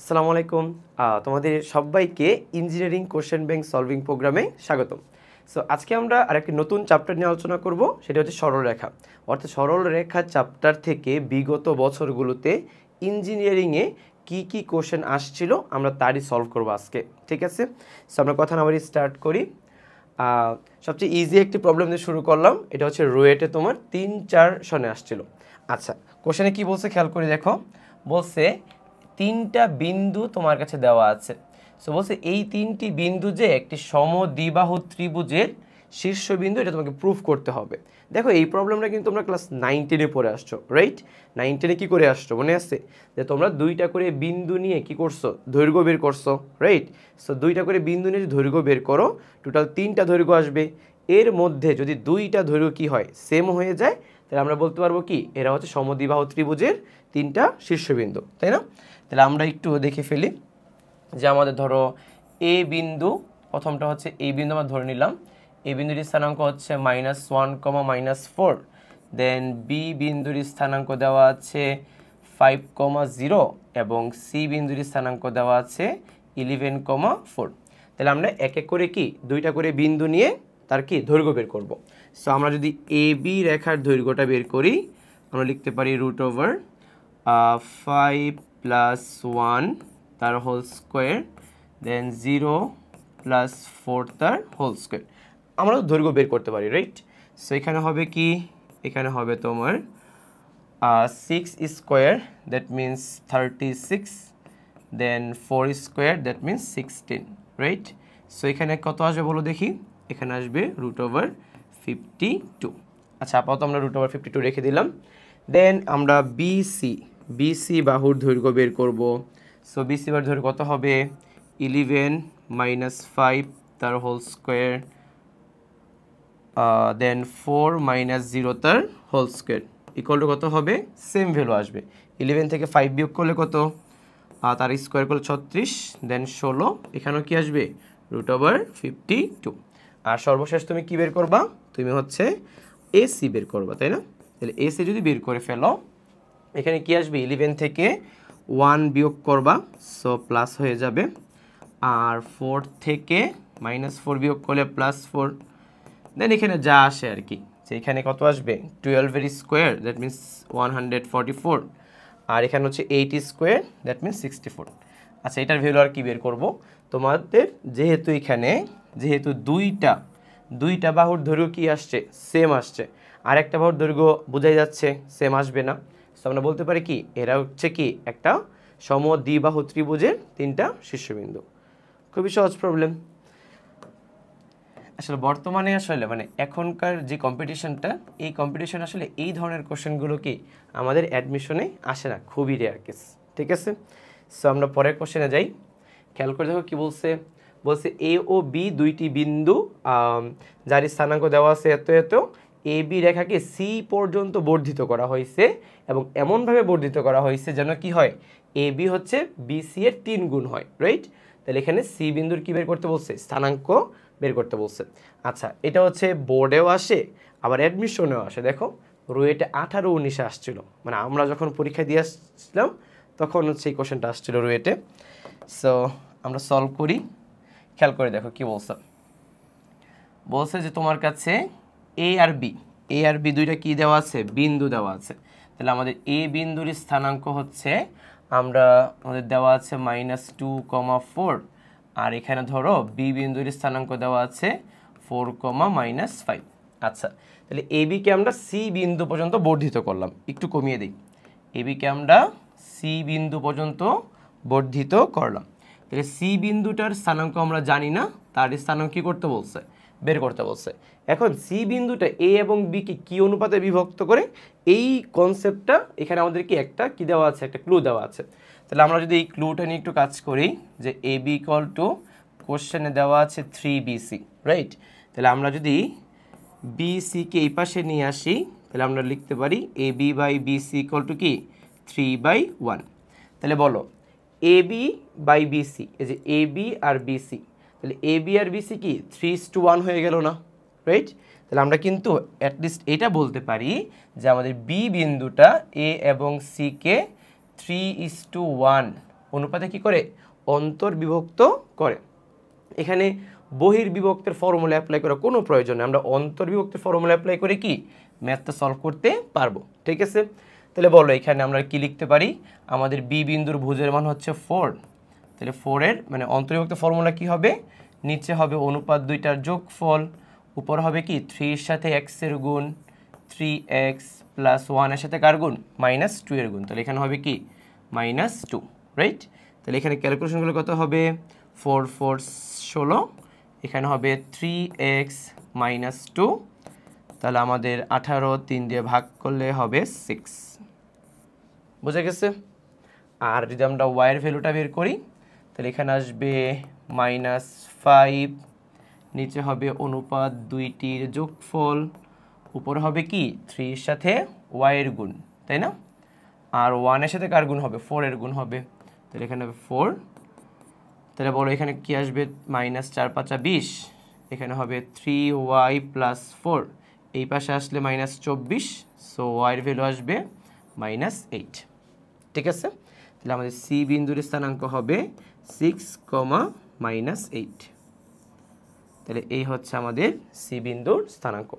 আসসালামু আলাইকুম। তোমাদের সবাইকে ইঞ্জিনিয়ারিং কোশ্চেন ব্যাংক সলভিং প্রোগ্রামে স্বাগতম। সো আজকে আমরা আরেকটি নতুন চ্যাপ্টার নিয়ে আলোচনা করব, সেটা হচ্ছে সরলরেখা। অর্থাৎ সরলরেখা চ্যাপ্টার থেকে বিগত বছরগুলোতে ইঞ্জিনিয়ারিংয়ে কি কি কোশ্চেন আসছিল আমরা তারই সলভ করব আজকে, ঠিক আছে? সো আমরা কথা না বাড়িয়ে স্টার্ট করি। সবচেয়ে ইজি একটি প্রবলেম দিয়ে শুরু করলাম। এটা হচ্ছে রুয়েটে তোমার 3-4 সনে আসছিল। আচ্ছা, কোশ্চেনে কি বলছে খেয়াল করে দেখো। বলছে 3টা বিন্দু তোমার কাছে দেওয়া আছে। সো বলছে এই 3টি বিন্দু যে একটি সমদ্বিবাহু ত্রিভুজের শীর্ষবিন্দু, এটা তোমাকে প্রুফ করতে হবে। দেখো এই প্রবলেমটা কিন্তু তোমরা ক্লাস 9-10-এ পড়ে আসছো, রাইট? 9-10-এ কি করে আসছো মনে আছে? যে তোমরা 2টা করে বিন্দু নিয়ে কি করছো, দৈর্ঘ্য বের করছো, রাইট? সো 2টা করে বিন্দু নিয়ে দৈর্ঘ্য বের করো, টোটাল 3টা দৈর্ঘ্য আসবে। এর মধ্যে যদি 2টা দৈর্ঘ্য কি হয়, সেম হয়ে যায়, তাহলে আমরা বলতে পারবো কি এরা হচ্ছে সমদ্বিবাহু ত্রিভুজের 3টা শীর্ষবিন্দু, তাই না? তাহলে আমরা একটু দেখে ফেলি যে আমাদের ধরো এ বিন্দু, প্রথমটা হচ্ছে এই বিন্দু আমরা ধরে নিলাম। এই বিন্দুটির স্থানাঙ্ক হচ্ছে -1, -4। দেন বি বিন্দুর স্থানাঙ্ক দেওয়া আছে 5, 0 এবং সি বিন্দুর স্থানাঙ্ক দেওয়া আছে 11, 4। তাহলে আমরা এক এক করে কি 2টা করে বিন্দু নিয়ে তার কি দৈর্ঘ্য বের করব। সো আমরা যদি এ বি রেখার দৈর্ঘ্যটা বের করি, আমরা লিখতে পারি √5 + 1 তার হোল স্কোয়ার, দেন 0 + 4 তার হোল স্কোয়ার। আমরা দৈর্ঘ্য বের করতে পারি, রাইট? সো এখানে হবে কি, এখানে হবে তোমার 6 square, that means 36, then 4 square, that means 16, right? So এখানে কত আসবে বলো দেখি। এখানে আসবে √52। আচ্ছা, আপাতত আমরা √52 রেখে দিলাম। দেন আমরা বিসি বাহুর দৈর্ঘ্য বের করব। সো বিসি বাহুর দৈর্ঘ্য কত হবে, 11 - 5 তার হোল স্কোয়ার, দেন 4 - 0 তার হোল স্কোয়ার ইকুয়াল টু কত হবে, সেম ভ্যালু আসবে। 11 থেকে 5 বিয়োগ করলে কত, তার স্কোয়ার করলে 36, দেন 16, এখানেও কি আসবে √52। আর সর্বশেষ তুমি কি বের করবা, তুমি হচ্ছে এসি বের করবা, তাই না? তাহলে এসি যদি বের করে ফেলো, এখানে কি আসবে, 11 থেকে 1 বিয়োগ করবা, সো প্লাস হয়ে যাবে। আর 4 থেকে -4 বিয়োগ করলে +4। দেন এখানে যা আসে আর কি, যে এখানে কত আসবে, 12 স্কোয়ার, দ্যাট মিনস 144। আর এখানে হচ্ছে 8 স্কোয়ার, দ্যাট মিনস 64। আচ্ছা, এটার ভ্যালু আর কি বের করব, তোমাদের যেহেতু এখানে দুইটা বাহুর দৈর্ঘ্য কি আসছে, সেম আসছে, আর একটা বাহুর দৈর্ঘ্য বোঝাই যাচ্ছে সেম আসবে না। সো আমরা বলতে পারি কি এরা হচ্ছে কি একটা সমদ্বিবাহু ত্রিভুজের 3টা শীর্ষবিন্দু। খুবই সহজ প্রবলেম। আসলে বর্তমানে আসলে মানে এখনকার যে কম্পিটিশনটা, এই কম্পিটিশন আসলে এই ধরনের কোশ্চেনগুলো কি আমাদের অ্যাডমিশনে আসে না, খুবই রেয়ার কেস, ঠিক আছে? সো আমরা পরের কোশ্চেনে যাই। খেয়াল করে দেখো কি বলছে। বলছে এ ও বি দুইটি বিন্দু, যার স্থানাঙ্ক দেওয়া আছে এত এত, এ বি রেখাকে সি পর্যন্ত বর্ধিত করা হয়েছে এবং এমনভাবে বর্ধিত করা হয়েছে যেন কি হয়, এ বি হচ্ছে বিসি এর 3 গুণ হয়, রাইট? তাহলে এখানে সি বিন্দুর কি বের করতে বলছে, স্থানাঙ্ক বের করতে বলছে। আচ্ছা, এটা হচ্ছে বোর্ডেও আসে আবার অ্যাডমিশনেও আসে। দেখো রুয়েটে 18-19-এ আসছিল, মানে আমরা যখন পরীক্ষা দিয়ে আসছিলাম তখন হচ্ছে এই কোশ্চেনটা আসছিল রুয়েটে। সো আমরা সলভ করি। খেয়াল করে দেখো কি বলছে। বলছে যে তোমার কাছে এ আর বি দুইটা কি দেওয়া আছে, বিন্দু দেওয়া আছে। তাহলে আমাদের এ বিন্দুর স্থানাঙ্ক হচ্ছে আমাদের দেওয়া আছে -2, 4। আর এখানে ধরো বি বিন্দুর স্থানাঙ্ক দেওয়া আছে 4, -5। আচ্ছা, তাহলে এ বিকে আমরা সি বিন্দু পর্যন্ত বর্ধিত করলাম, একটু কমিয়ে দিই। এ বিকে আমরা সি বিন্দু পর্যন্ত বর্ধিত করলাম। তাহলে সি বিন্দুটার স্থানাঙ্ক আমরা জানি না, তার স্থানাঙ্ক কি করতে বলছে, বের করতে বলছে। এখন সি বিন্দুটা এ এবং বি কে কি অনুপাতে বিভক্ত করে, এই কনসেপ্টটা এখানে আমাদের কি একটা কি দেওয়া আছে, একটা ক্লু দেওয়া আছে। তাহলে আমরা যদি এই ক্লুটা নিয়ে একটু কাজ করি, যে এ বি ইকুয়াল টু কোশ্চেনে দেওয়া আছে 3BC, রাইট? তাহলে আমরা যদি বিসিকে এই পাশে নিয়ে আসি, তাহলে আমরা লিখতে পারি A B by BC equal to কি 3/1। তাহলে বলো এ বি বাই বিসি, এই যে এ বি আর বিসি, তাহলে এ বি আর বিসি কি 3:1 হয়ে গেল না, রাইট? তাহলে আমরা কিন্তু অ্যাটলিস্ট এটা বলতে পারি যে আমাদের বি বিন্দুটা এ এবং সিকে 3:1 অনুপাতে কি করে অন্তর্বিভক্ত করে। এখানে বহির্বিভক্তের ফর্মুলা অ্যাপ্লাই করার কোনো প্রয়োজন নেই, আমরা অন্তর্বিভক্তের ফর্মুলা অ্যাপ্লাই করে কি ম্যাথটা সলভ করতে পারবো। ঠিক আছে, তাহলে বলো এখানে আমরা কি লিখতে পারি, আমাদের বি বিন্দুর ভুজের মান হচ্ছে 4, তাহলে 4-এর মানে অন্তর্বিভক্ত ফর্মুলা কি হবে, নিচে হবে অনুপাত দুইটার যোগফল, উপর হবে কি 3-এর সাথে x-এর গুণ 3x প্লাস 1-এর সাথে কার গুণ -2-এর গুণ, তাহলে এখানে হবে কি -2, রাইট। তাহলে এখানে ক্যালকুলেশনগুলো কত হবে 4 4 16, এখানে হবে 3x -2, তাহলে আমাদের 18 3 দিয়ে ভাগ করলে হবে 6, বুঝা গেছে। আর যদি আমরা y-এর ভ্যালুটা বের করি তাহলে এখানে আসবে -5, নিচে হবে অনুপাত দুইটির যোগফল, উপর হবে কি 3-এর সাথে y-এর গুণ, তাই না, আর 1-এর সাথে কার গুণ হবে 4-এর গুণ হবে, তাহলে এখানে হবে 4, তাহলে বলো এখানে কি আসবে -4 5 20, এখানে হবে 3y + 4, এই পাশে আসলে -24, সো y-এর ভ্যালু আসবে -8। ঠিক আছে, তাহলে আমাদের সি বিন্দুর স্থানাঙ্ক হবে 6, -8, তাহলে এই হচ্ছে আমাদের সি বিন্দুর স্থানাঙ্ক।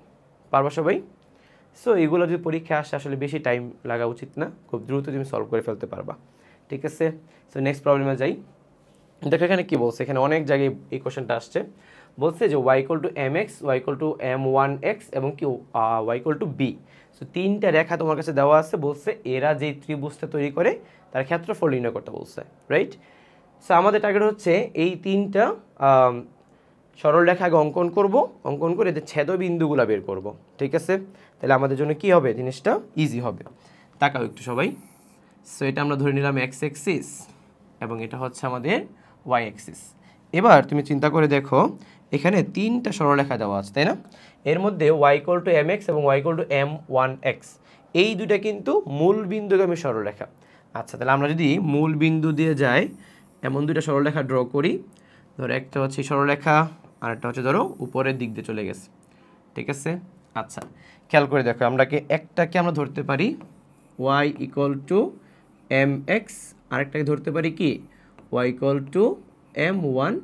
পারবা সবাই? সো এগুলো যদি পরীক্ষা আসে আসলে বেশি টাইম লাগা উচিত না, খুব দ্রুত তুমি সলভ করে ফেলতে পারবা। ঠিক আছে, সো নেক্সট প্রবলেমে যাই। দেখো এখানে কি বলছে, এখানে অনেক জায়গায় এই কোশ্চেনটা আসছে, বলছে যে y = mx, y = m1x এবং কি y = b। সো তিনটা রেখা তোমার কাছে দেওয়া আছে, বলছে এরা যে ত্রিভুজটা তৈরি করে তার ক্ষেত্রফল নির্ণয় করতে বলছে, রাইট। সো আমাদের টার্গেট হচ্ছে এই তিনটা সরল রেখা আগে অঙ্কন করব, অঙ্কন করে এদের ছেদবিন্দুগুলো বের করব। ঠিক আছে, তাহলে আমাদের জন্য কি হবে, জিনিসটা ইজি হবে। তাকাও একটু সবাই। সো এটা আমরা ধরে নিলাম x অ্যাক্সিস এবং এটা হচ্ছে আমাদের y অ্যাক্সিস। এবার তুমি চিন্তা করে দেখো এখানে তিনটা সরলরেখা দেওয়া আছে, তাই না, এর মধ্যে y = mx এবং y = m1x, এই দুইটা কিন্তু মূল বিন্দুগামী সরলরেখা। আচ্ছা, তাহলে আমরা যদি মূল বিন্দু দিয়ে যাই এমন দুইটা সরলরেখা ড্র করি, ধরো একটা হচ্ছে সরলরেখা আর একটা হচ্ছে ধরো উপরের দিক দিয়ে চলে গেছে। ঠিক আছে, আচ্ছা খেয়াল করে দেখো, একটাকে আমরা ধরতে পারি y = mx, আরেকটাকে ধরতে পারি কি y = m1,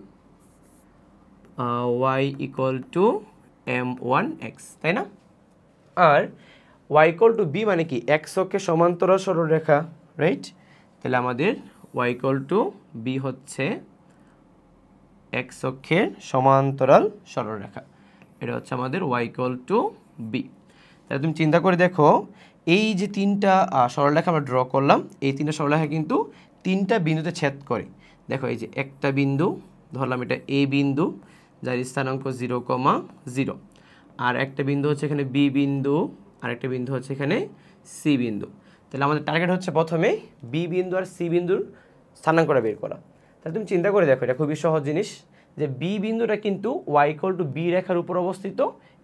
y = m1x, তাই না। আর y = b মানে কি x অক্ষের সমান্তরাল সরলরেখা, রাইট। তাহলে আমাদের y = b হচ্ছে x অক্ষের সমান্তরাল সরলরেখা, এটা হচ্ছে আমাদের y = b। তাহলে তুমি চিন্তা করে দেখো এই যে তিনটা সরলরেখা আমরা ড্র করলাম, এই তিনটা সরলরেখা কিন্তু তিনটা বিন্দুতে ছেদ করে। দেখো এই যে একটা বিন্দু ধরলাম, এটা a বিন্দু যার স্থানাঙ্ক 0, 0, আর একটা বিন্দু হচ্ছে এখানে b বিন্দু, আর একটা বিন্দু হচ্ছে এখানে c বিন্দু। তাহলে আমাদের টার্গেট হচ্ছে প্রথমে b বিন্দু আর c বিন্দুর স্থানাঙ্কটা বের করা। তাহলে তুমি চিন্তা করে দেখো, এটা খুবই সহজ জিনিস যে b বিন্দুটা কিন্তু y = b রেখার উপর অবস্থিত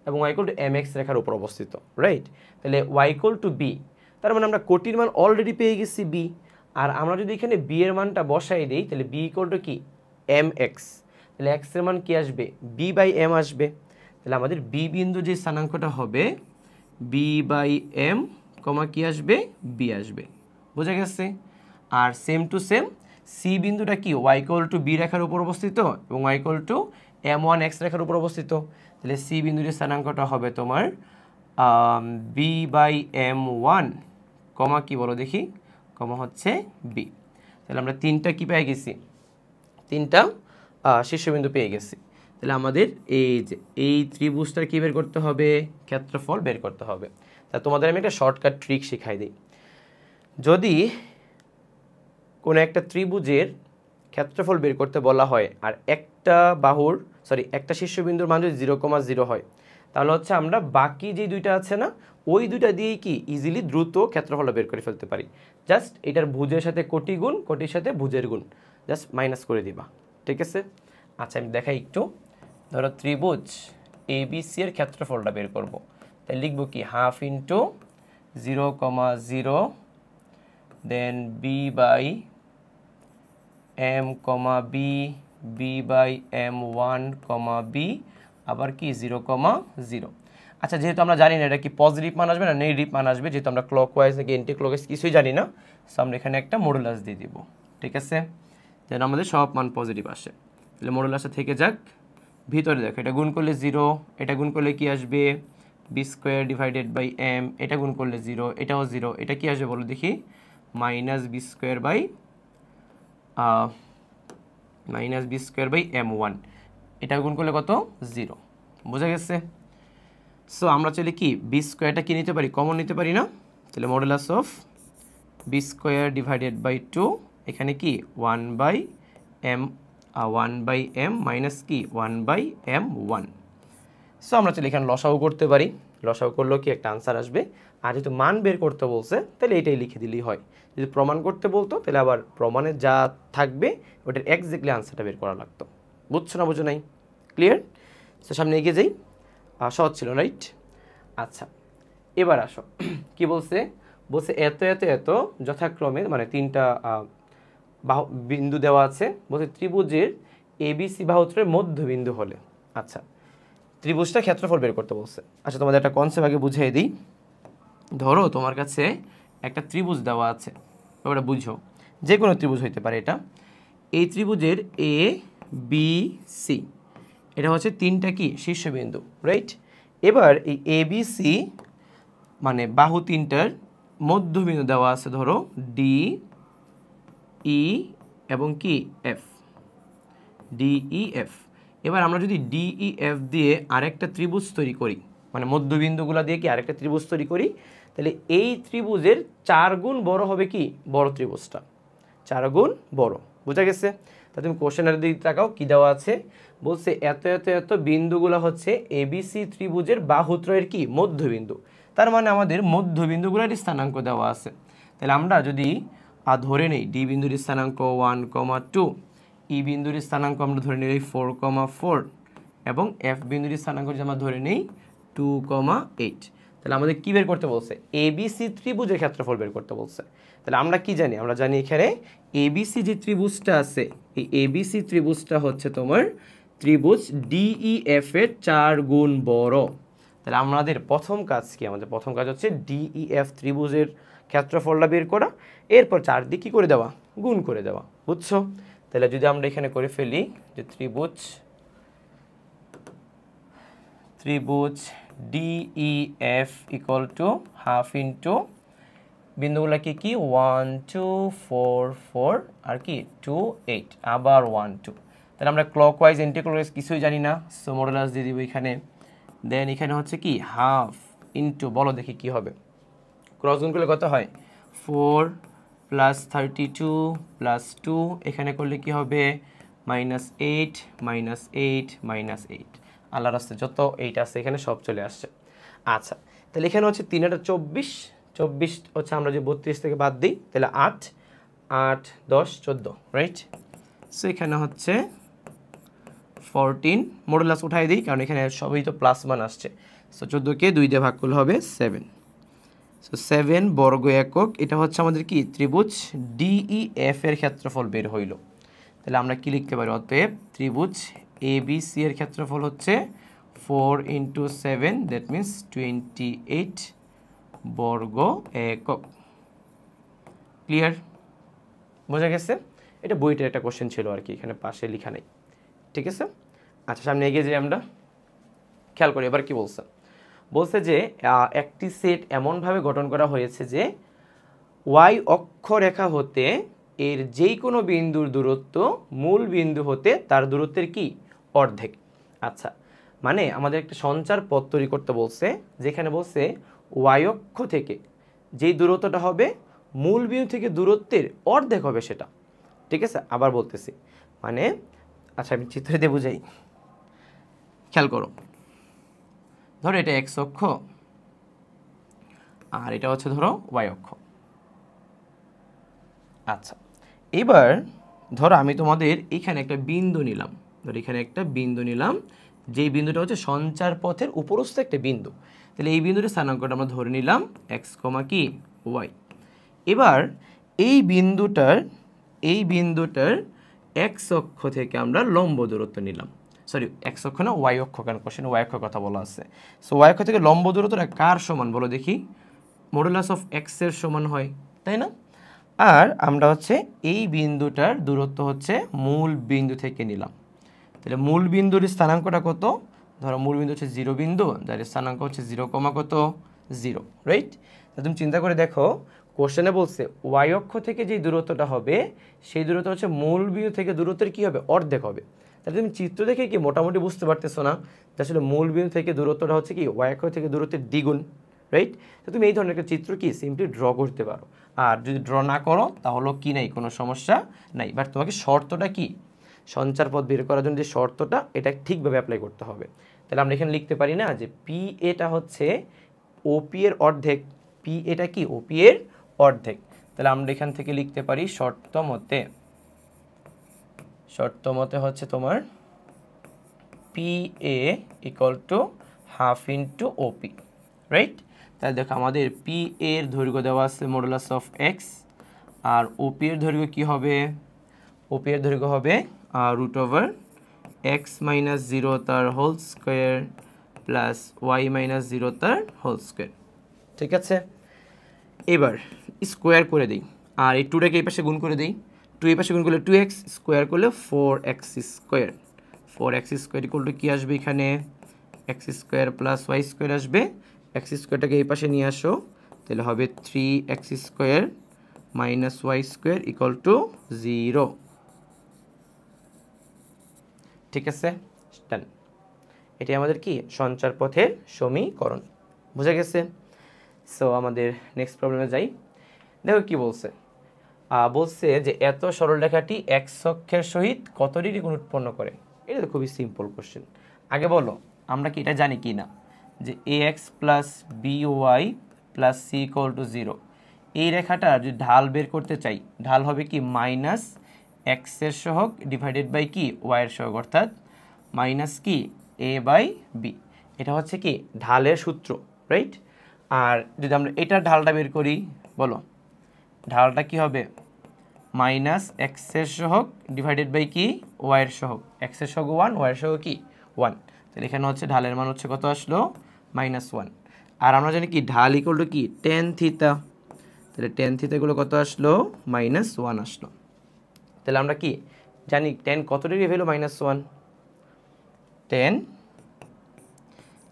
এবং y = mx রেখার উপর অবস্থিত, রাইট। তাহলে y = b, তার মানে আমরা কোটির মান অলরেডি পেয়ে গেছি b, আর আমরা যদি এখানে b এর মানটা বসাই দিই তাহলে b = কি mx, তাহলে x এর মান কি আসবে b/m আসবে। তাহলে আমাদের b বিন্দু যে স্থানাঙ্কটা হবে b/m, কি আসবে b আসবে, বোঝা গেছে। আর সেম টু সেম c বিন্দুটা কি y = b রেখার উপর অবস্থিত এবং y = m1x রেখার উপর অবস্থিত, তাহলে c বিন্দুর স্থানাঙ্কটা হবে তোমার b/m1, কি বলো দেখি, হচ্ছে b। তাহলে আমরা তিনটা কি পেয়ে গেছি, তিনটা শীর্ষবিন্দু পেয়ে গেছি। তাহলে আমাদের এই ত্রিভুজটার কি বের করতে হবে, ক্ষেত্রফল বের করতে হবে। তা তোমাদের আমি একটা শর্টকাট ট্রিক শিখাই দিই। যদি কোনো একটা ত্রিভুজের ক্ষেত্রফল বের করতে বলা হয় আর একটা শীর্ষবিন্দুর মান যদি 0, 0 হয়, তাহলে হচ্ছে আমরা বাকি যে দুইটা আছে না ওই দুইটা দিয়েই কি ইজিলি দ্রুত ক্ষেত্রফল বের করে ফেলতে পারি। জাস্ট এটার ভুজের সাথে কোটি গুণ, কোটির সাথে ভুজের গুণ, জাস্ট মাইনাস করে দিবা। ঠিক আছে, আচ্ছা আমি দেখাই একটু। ধরো ত্রিভুজ ABC এর ক্ষেত্রফলটা বের করব, তাই লিখব কি 1/2 × 0, 0, দেন b/m, b, b/m1, b, আবার কি 0, 0। আচ্ছা যেহেতু আমরা জানি না এটা কি পজিটিভ মান আসবে না নেগেটিভ মান আসবে, যেহেতু আমরা ক্লকওয়াইজ নাকি অ্যান্টি ক্লকওয়াইজ কিছুই জানি না, সো আমরা এখানে একটা মডুলাস দিয়ে দিব। ঠিক আছে, যেন আমাদের সব মান পজিটিভ আসে। তাহলে মডুলাসটা থেকে যাক। ভিতরে দেখো এটা গুণ করলে 0, এটা গুণ করলে কি আসবে B square divided by M, এটা গুণ করলে 0, এটাও 0, এটা কি আসবে বলো দেখি minus B square by m1, এটা গুণ করলে কত 0, বোঝা গেছে। সো আমরা চাইলে কি বি স্কোয়ারটা কি নিতে পারি, কমন নিতে পারি না। তাহলে modulus of B square divided by 2, এখানে কি 1/m মাইনাস কি 1/m1। সো আমরা চাইলে এখানে লসাগু করতে পারি, লসাগু করলেও কি একটা আনসার আসবে। আর যেহেতু মান বের করতে বলছে তাহলে এটাই লিখে দিলেই হয়। যদি প্রমাণ করতে বলতো তাহলে আবার প্রমাণে যা থাকবে ওটার এক্স্যাক্টলি আনসারটা বের করা লাগতো। বুঝছো না বুঝো নাই? ক্লিয়ার? সো সামনে এগিয়ে যাই। সহজ ছিল রাইট? আচ্ছা এবার আসো কি বলছে, বলছে এত এত এত যথাক্রমে মানে 3টা বিন্দু দেওয়া আছে। বলছে ত্রিভুজের এবিসি বাহুত্রয়ের মধ্যবিন্দু হলে, আচ্ছা ত্রিভুজটা ক্ষেত্রফল বের করতে বলছে। আচ্ছা তোমাদের একটা কনসেপ্ট আগে বুঝিয়ে দিই। ধরো তোমার কাছে একটা ত্রিভুজ দেওয়া আছে, ওটা বুঝো, যে কোনো ত্রিভুজ হইতে পারে এটা। এই ত্রিভুজের এ বি সি এটা হচ্ছে 3টা কি শীর্ষবিন্দু, রাইট? এবার এই এ বি সি মানে বাহু 3টার মধ্যবিন্দু দেওয়া আছে ধরো ডি ই এবং কি এফ, ডিই এফ। এবার আমরা যদি ডিই এফ দিয়ে আরেকটা ত্রিভুজ তৈরি করি, মানে মধ্যবিন্দুগুলো দিয়ে কি আরেকটা ত্রিভুজ তৈরি করি, তাহলে এই ত্রিভুজের 4 গুণ বড় হবে কি বড় ত্রিভুজটা, 4 গুণ বড়। বোঝা গেছে? তা তুমি কোশ্চেনের দিকে তাকাও কি দেওয়া আছে, বলছে এত এত এত বিন্দুগুলো হচ্ছে এবিসি ত্রিভুজের বাহুত্রয়ের কি মধ্যবিন্দু। তার মানে আমাদের মধ্যবিন্দুগুলোর স্থানাঙ্ক দেওয়া আছে। তাহলে আমরা যদি ধরে নেই ডি বিন্দুর স্থানাঙ্ক 1,2, ই বিন্দুর স্থানাঙ্ক আমরা ধরে নিই 4,4 এবং এফ বিন্দুর স্থানাঙ্ক যদি আমরা ধরে নেই 2,8, তাহলে আমাদের কি বের করতে বলছে, এবিসি ত্রিভুজের ক্ষেত্রফল বের করতে বলছে। তাহলে আমরা কি জানি, আমরা জানি এখানে এবিসি যে ত্রিভুজটা আছে এই এবিসি ত্রিভুজটা হচ্ছে তোমার ত্রিভুজ ডিইএফ এর 4 গুণ বড়। তাহলে আমাদের প্রথম কাজ কি, আমাদের প্রথম কাজ হচ্ছে ডিইএফ ত্রিভুজের ক্ষেত্রফলটা বের করা, এরপর 4 দিয়ে কি করে দেওয়া, গুণ করে দেওয়া। বুঝছো? তাহলে যদি আমরা এখানে করে ফেলি যে ত্রিভুজ DEF equal to half into বিন্দুগুলো কি 1 2 4 4 আর কি 2 8 আবার 1 2। তাহলে আমরা ক্লকওয়াইজ এন্টি ক্লকওয়াইজ কিছুই জানি না, সো মডুলাস দিয়ে দিব এখানে। দেন এখানে হচ্ছে কি হাফ ইন্টু, বলো দেখি কি হবে, ক্রস গুণ করলে কত হয় 4 প্লাস 32 প্লাস 2, এখানে করলে কি হবে -8 -8 -8, আল্লাহর রাস্তায় যত 8 আছে এখানে সব চলে আসছে। আচ্ছা তাহলে এখানে হচ্ছে 3 আর 24, 24 হচ্ছে আমরা যে 32 থেকে বাদ দিই তাহলে 8 8 10 14, রাইট? সো এখানে হচ্ছে 14, মডুলাস উঠাই দিই কারণ এখানে সবই তো প্লাস মান আসছে। সো 14কে 2 দিয়ে ভাগ করলে হবে 7। সো 7 বর্গ একক, এটা হচ্ছে আমাদের কি ত্রিভুজ ডিইএফ এর ক্ষেত্রফল বের হইল। তাহলে আমরা কি লিখতে পারি, অতএব ত্রিভুজ এবিসি এর ক্ষেত্রফল হচ্ছে 4 × 7, দ্যাট মিনস 28 বর্গ একক। ক্লিয়ার? বোঝা গেছে? এটা বইটার একটা কোশ্চেন ছিল আর কি, এখানে পাশে লেখা নেই। ঠিক আছে? আচ্ছা সামনে এগিয়ে যাই আমরা, খেয়াল করি এবার কি বলছে। বলছে যে একটি সেট এমনভাবে গঠন করা হয়েছে যে ওয়াই অক্ষরেখা হতে এর যেই কোনো বিন্দুর দূরত্ব মূল বিন্দু হতে তার দূরত্বের কি অর্ধেক। আচ্ছা মানে আমাদের একটা সঞ্চার পথ তৈরি করতে বলছে, যেখানে বলছে ওয়াই অক্ষ থেকে যেই দূরত্বটা হবে মূল বিন্দু থেকে দূরত্বের অর্ধেক হবে সেটা। ঠিক আছে? আবার বলতেছি, মানে আচ্ছা আমি চিত্র দিয়ে বুঝাই, খেয়াল করো। ধরো এটা এক্স অক্ষ আর এটা হচ্ছে ধরো ওয়াই অক্ষ। আচ্ছা এবার ধরো আমি তোমাদের এখানে একটা বিন্দু নিলাম, ধরো এখানে একটা বিন্দু নিলাম, যেই বিন্দুটা হচ্ছে সঞ্চার পথের উপরস্থ একটা বিন্দু। তাহলে এই বিন্দুর স্থানাঙ্কটা আমরা ধরে নিলাম এক্স কমা কি ওয়াই। এবার এই বিন্দুটার এক্স অক্ষ থেকে আমরা লম্ব দূরত্ব নিলাম, সরি এক্স অক্ষ না ওয়াই অক্ষ, কেন কোশ্চেনে ওয়াই অক্ষ কথা বলা আছে। সো ওয়াই অক্ষ থেকে লম্ব দূরত্বটা কার সমান বলো দেখি, মডুলাস অফ এক্স এর সমান হয়, তাই না? আর আমরা হচ্ছে এই বিন্দুটার দূরত্ব হচ্ছে মূল বিন্দু থেকে নিলাম। তাহলে মূল বিন্দুর স্থানাঙ্কটা কত? ধরো মূল বিন্দু হচ্ছে 0 বিন্দু, যার স্থানাঙ্ক হচ্ছে 0, কত 0, রাইট? তা তুমি চিন্তা করে দেখো, কোশ্চেনে বলছে ওয়াই অক্ষ থেকে যে দূরত্বটা হবে সেই দূরত্ব হচ্ছে মূল বিন্দু থেকে দূরত্বের কি হবে? অর্ধেক হবে। তাহলে তুমি চিত্র দেখে কি মোটামুটি বুঝতে পারতেছো না যে আসলে মূল বিন্দু থেকে দূরত্বটা হচ্ছে কি ওয়াই অক্ষ থেকে দূরত্বের দ্বিগুণ, রাইট? তো তুমি এই ধরনের একটা চিত্র কি সিম্পলি ড্র করতে পারো। আর যদি ড্র না করো তাহলে কি নাই, কোনো সমস্যা নাই, বাট তোমাকে শর্তটা কি, সঞ্চার পথ বের করার জন্য যে শর্তটা, এটা ঠিকভাবে অ্যাপ্লাই করতে হবে। তাহলে আমরা এখানে লিখতে পারি না যে পি এটা হচ্ছে ওপি এর অর্ধেক, পি এটা কি ওপি এর অর্ধেক। তাহলে আমরা এখান থেকে লিখতে পারি শর্ত মতে হচ্ছে তোমার P A equal to half into OP, right? তাহলে দেখো আমাদের পি এর দৈর্ঘ্য দেওয়া আছে মডুলাস অফ এক্স, আর ওপি এর দৈর্ঘ্য কি হবে? ওপি এর দৈর্ঘ্য হবে রুট ওভার এক্স মাইনাস 0 তার whole square plus Y minus 0 তার হোল স্কোয়ার, ঠিক আছে? এবার স্কোয়ার করে দিই, আর এই 2টাকে এই পাশে গুণ করে দিই। 2 এই পাশে গুণ করলে 2x, স্কোয়ার করলে 4x square. 4x square equal to কী আসবে এখানে? x square plus Y square আসবে। x স্কোয়ারটাকে এই পাশে নিয়ে আসো, তাহলে হবে 3x square minus Y square equal to 0, ঠিক আছে? ডান। এটি আমাদের কি সঞ্চার পথের সমীকরণ, বুঝা গেছে? সো আমাদের নেক্সট প্রবলেমে যাই। দেখো কি বলছে, বলছে যে এত সরলরেখাটি এক্স অক্ষের সহিত কত ডিগ্রি কোণ উৎপন্ন করে। এটা তো খুবই সিম্পল কোশ্চেন। আগে বলো আমরা কি এটা জানি কি না যে A X plus B Y plus C equal to 0, এই রেখাটা যদি ঢাল বের করতে চাই, ঢাল হবে কি মাইনাস এক্সের সহগ ডিভাইডেড বাই কি ওয়াইয়ের সহগ, অর্থাৎ মাইনাস কি এ বাই বি। এটা হচ্ছে কি ঢালের সূত্র, রাইট? আর যদি আমরা এটার ঢালটা বের করি, বলো ঢালটা কি হবে? মাইনাস এক্সের সহগ ডিভাইডেড বাই কি ওয়াইয়ের সহগ। এক্সের সহগ 1, ওয়াইয়ের সহগ কি 1। তাহলে এখানে হচ্ছে ঢালের মান হচ্ছে কত আসলো? -1। আর আমরা জানি কি ঢাল ইকুয়াল টু কি টেন থিতা, তাহলে টেন থিতাগুলো কত আসলো? -1 আসলো। তাহলে আমরা কি জানি টেন কত ডিগ্রি ভ্যালু? -1। টেন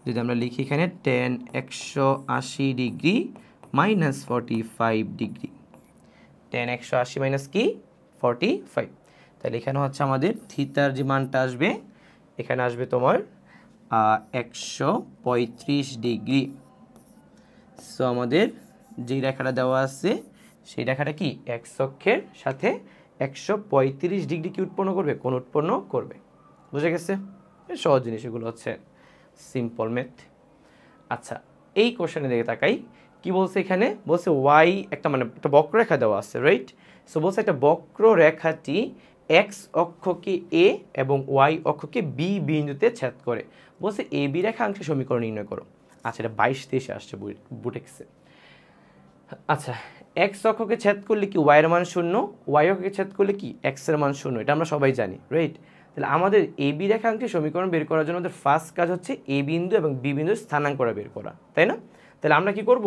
যদি আমরা লিখি এখানে ten 180 degree minus 45 degree, ten 180 minus কি 45। তাহলে এখানে হচ্ছে আমাদের থিতার যে মানটা আসবে, এখানে আসবে তোমার 135 ডিগ্রি। সো আমাদের যেই রেখাটা দেওয়া আছে সেই রেখাটা কি এক্স অক্ষের সাথে 135 ডিগ্রি কি উৎপন্ন করবে? কোণ উৎপন্ন করবে। বুঝে গেছে? সহজ জিনিস, এগুলো হচ্ছে সিম্পল ম্যাথ। আচ্ছা, এই কোশ্চেনে দিকে তাকাই, কি বলছে এখানে? বলছে ওয়াই একটা মানে একটা বক্ররেখা দেওয়া আছে, রাইট? সো বলছে একটা বক্ররেখাটি এক্স অক্ষকে এ এবং ওয়াই অক্ষকে বি বিন্দুতে ছেদ করে। বলছে এ বি রেখাংশের সমীকরণ নির্ণয় করো। আচ্ছা, এটা 22-23 আসছে বুটেক্সে। আচ্ছা, এক্স অক্ষকে ছেদ করলে কি ওয়াইয়ের মান 0, ওয়াই অক্ষকে ছেদ করলে কি এক্স এর মান 0, এটা আমরা সবাই জানি, রাইট? তাহলে আমাদের এ বি রেখাংশের সমীকরণ বের করার জন্য আমাদের ফার্স্ট কাজ হচ্ছে এ বিন্দু এবং বি বিন্দুর স্থানাঙ্কটা বের করা, তাই না? তাহলে আমরা কি করব,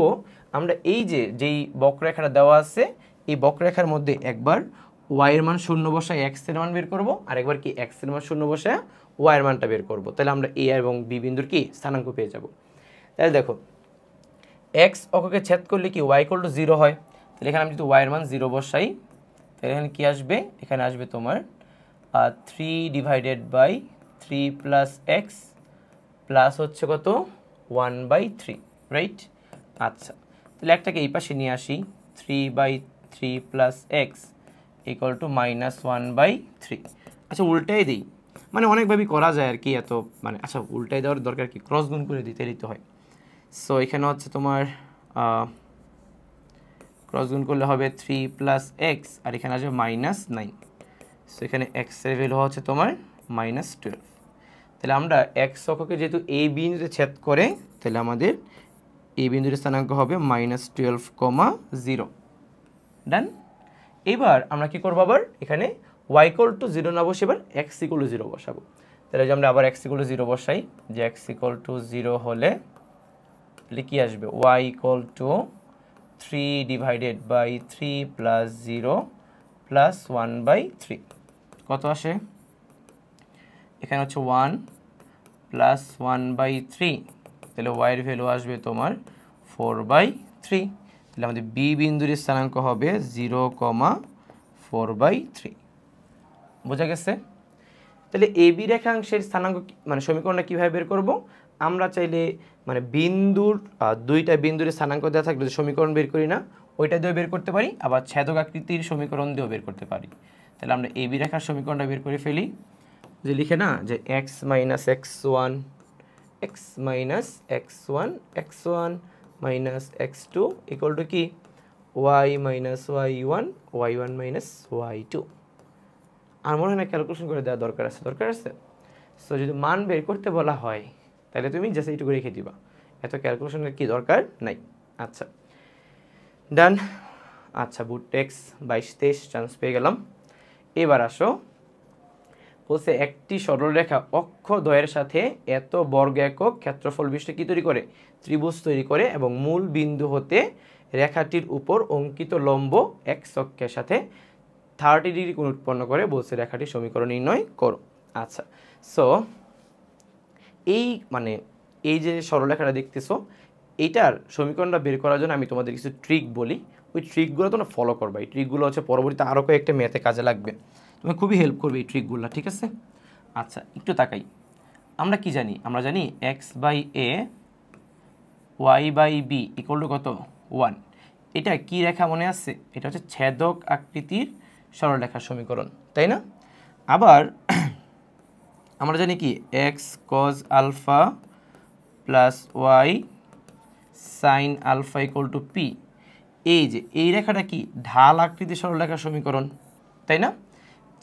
আমরা এই যেই বক্ররেখাটা দেওয়া আছে এই বক্ররেখার মধ্যে একবার ওয়াইয়ের মান 0 বসায় এক্স এর মান বের করব, আর একবার কি এক্স এর মান 0 বসায় ওয়াইয়ের মানটা বের করব। তাহলে আমরা এ এবং বি বিন্দুর কি স্থানাঙ্ক পেয়ে যাব। তাহলে দেখো এক্স অক্ষকে ছেদ করলে কি ওয়াই ইকুয়াল টু 0 হয়। তাহলে এখানে আমি যদি ওয়াইয়ের মান 0 বসাই, তাহলে এখানে কি আসবে? এখানে আসবে তোমার 3 divided by 3 plus X plus হচ্ছে কত 1/3, রাইট? আচ্ছা, তাহলে একটাকে এই পাশে নিয়ে আসি, 3/3 প্লাস এক্স ইকুয়াল টু -1/3। আচ্ছা, উল্টাই দিই, মানে অনেকভাবেই করা যায় আর কি, এত মানে আচ্ছা উল্টাই দেওয়ার দরকার কি, ক্রস গুণ করে দিতে দিতে হয়। সো এখানে হচ্ছে তোমার ক্রস গুণ করলে হবে 3 প্লাস এক্স, আর এখানে আসবে -9। সো এখানে এক্স এর ভ্যালু হচ্ছে তোমার -12। তাহলে আমরা এক্স অক্ষকে যেহেতু এ বিন্দুতে ছেদ করে, তাহলে আমাদের এই বিন্দুর স্থানাঙ্ক হবে -12,0। ডান। এবার আমরা কি করবো, আবার এখানে ওয়াই ইকুয়াল টু 0 না বসে এবার এক্স ইকুয়াল টু 0 বসাবো। তাহলে যে আমরা আবার এক্স ইকুয়াল টু 0 বসাই, যে এক্স ইকুয়াল টু 0 হলে তাহলে কি আসবে? Y equal to 3/3 plus 0 plus 1/3 কত আসে? এখানে হচ্ছে 1 প্লাস 1/3, তাহলে y এর ভ্যালু আসবে তোমার 4/3। তাহলে আমাদের বি বিন্দুর স্থানাঙ্ক হবে 0,4/3। বোঝা গেছে? তাহলে এ বি রেখাংশের স্থানাঙ্ক মানে সমীকরণটা কীভাবে বের করব? আমরা চাইলে মানে বিন্দুর দুইটা বিন্দুর স্থানাঙ্ক দেওয়া থাকলে সমীকরণ বের করি না, ওইটা দিয়েও বের করতে পারি, আবার ছেদক আকৃতির সমীকরণ দিয়েও বের করতে পারি। তাহলে আমরা এ বি রেখার সমীকরণটা বের করে ফেলি, যে লিখে না যে x minus x1 minus x2 equal to কি y minus y1 minus y2। আর মনে হয় না ক্যালকুলেশন করে দেওয়া দরকার আছে। সো যদি মান বের করতে বলা হয় তাহলে তুমি জাস্ট এইটুকু রেখে দিবা, এত ক্যালকুলেশনের কি দরকার নাই। আচ্ছা ডান। আচ্ছা বুটেক্স 22-23 চান্স পেয়ে গেলাম। এবার আসো, বলছে একটি সরলরেখা অক্ষদ্বয়ের সাথে এত বর্গ একক ক্ষেত্রফল বিশিষ্ট কি তৈরি করে? ত্রিভুজ তৈরি করে এবং মূল বিন্দু হতে রেখাটির উপর অঙ্কিত লম্ব এক্স অক্ষের সাথে 30 ডিগ্রি কোণ উৎপন্ন করে। বলছে রেখাটির সমীকরণ নির্ণয় করো। আচ্ছা সো এই যে সরলরেখাটা দেখতেছো, এইটার সমীকরণটা বের করার জন্য আমি তোমাদের কিছু ট্রিক বলি, ওই ট্রিকগুলো তোমরা ফলো করবা। এই ট্রিকগুলো হচ্ছে পরবর্তীতে আরও কয়েকটা ম্যাথে কাজে লাগবে, তুমি খুবই হেল্প করবে এই ট্রিকগুলো, ঠিক আছে? আচ্ছা একটু তাকাই, আমরা কি জানি? আমরা জানি x/a y/b ইকুয়াল টু কত? 1। এটা কি রেখা মনে আছে? এটা হচ্ছে ছেদক আকৃতির সরলরেখার সমীকরণ, তাই না? আবার আমরা জানি কি x cos alpha plus y sin alpha equal to p। এই রেখাটা কি ঢাল আকৃতির সরলরেখার সমীকরণ, তাই না?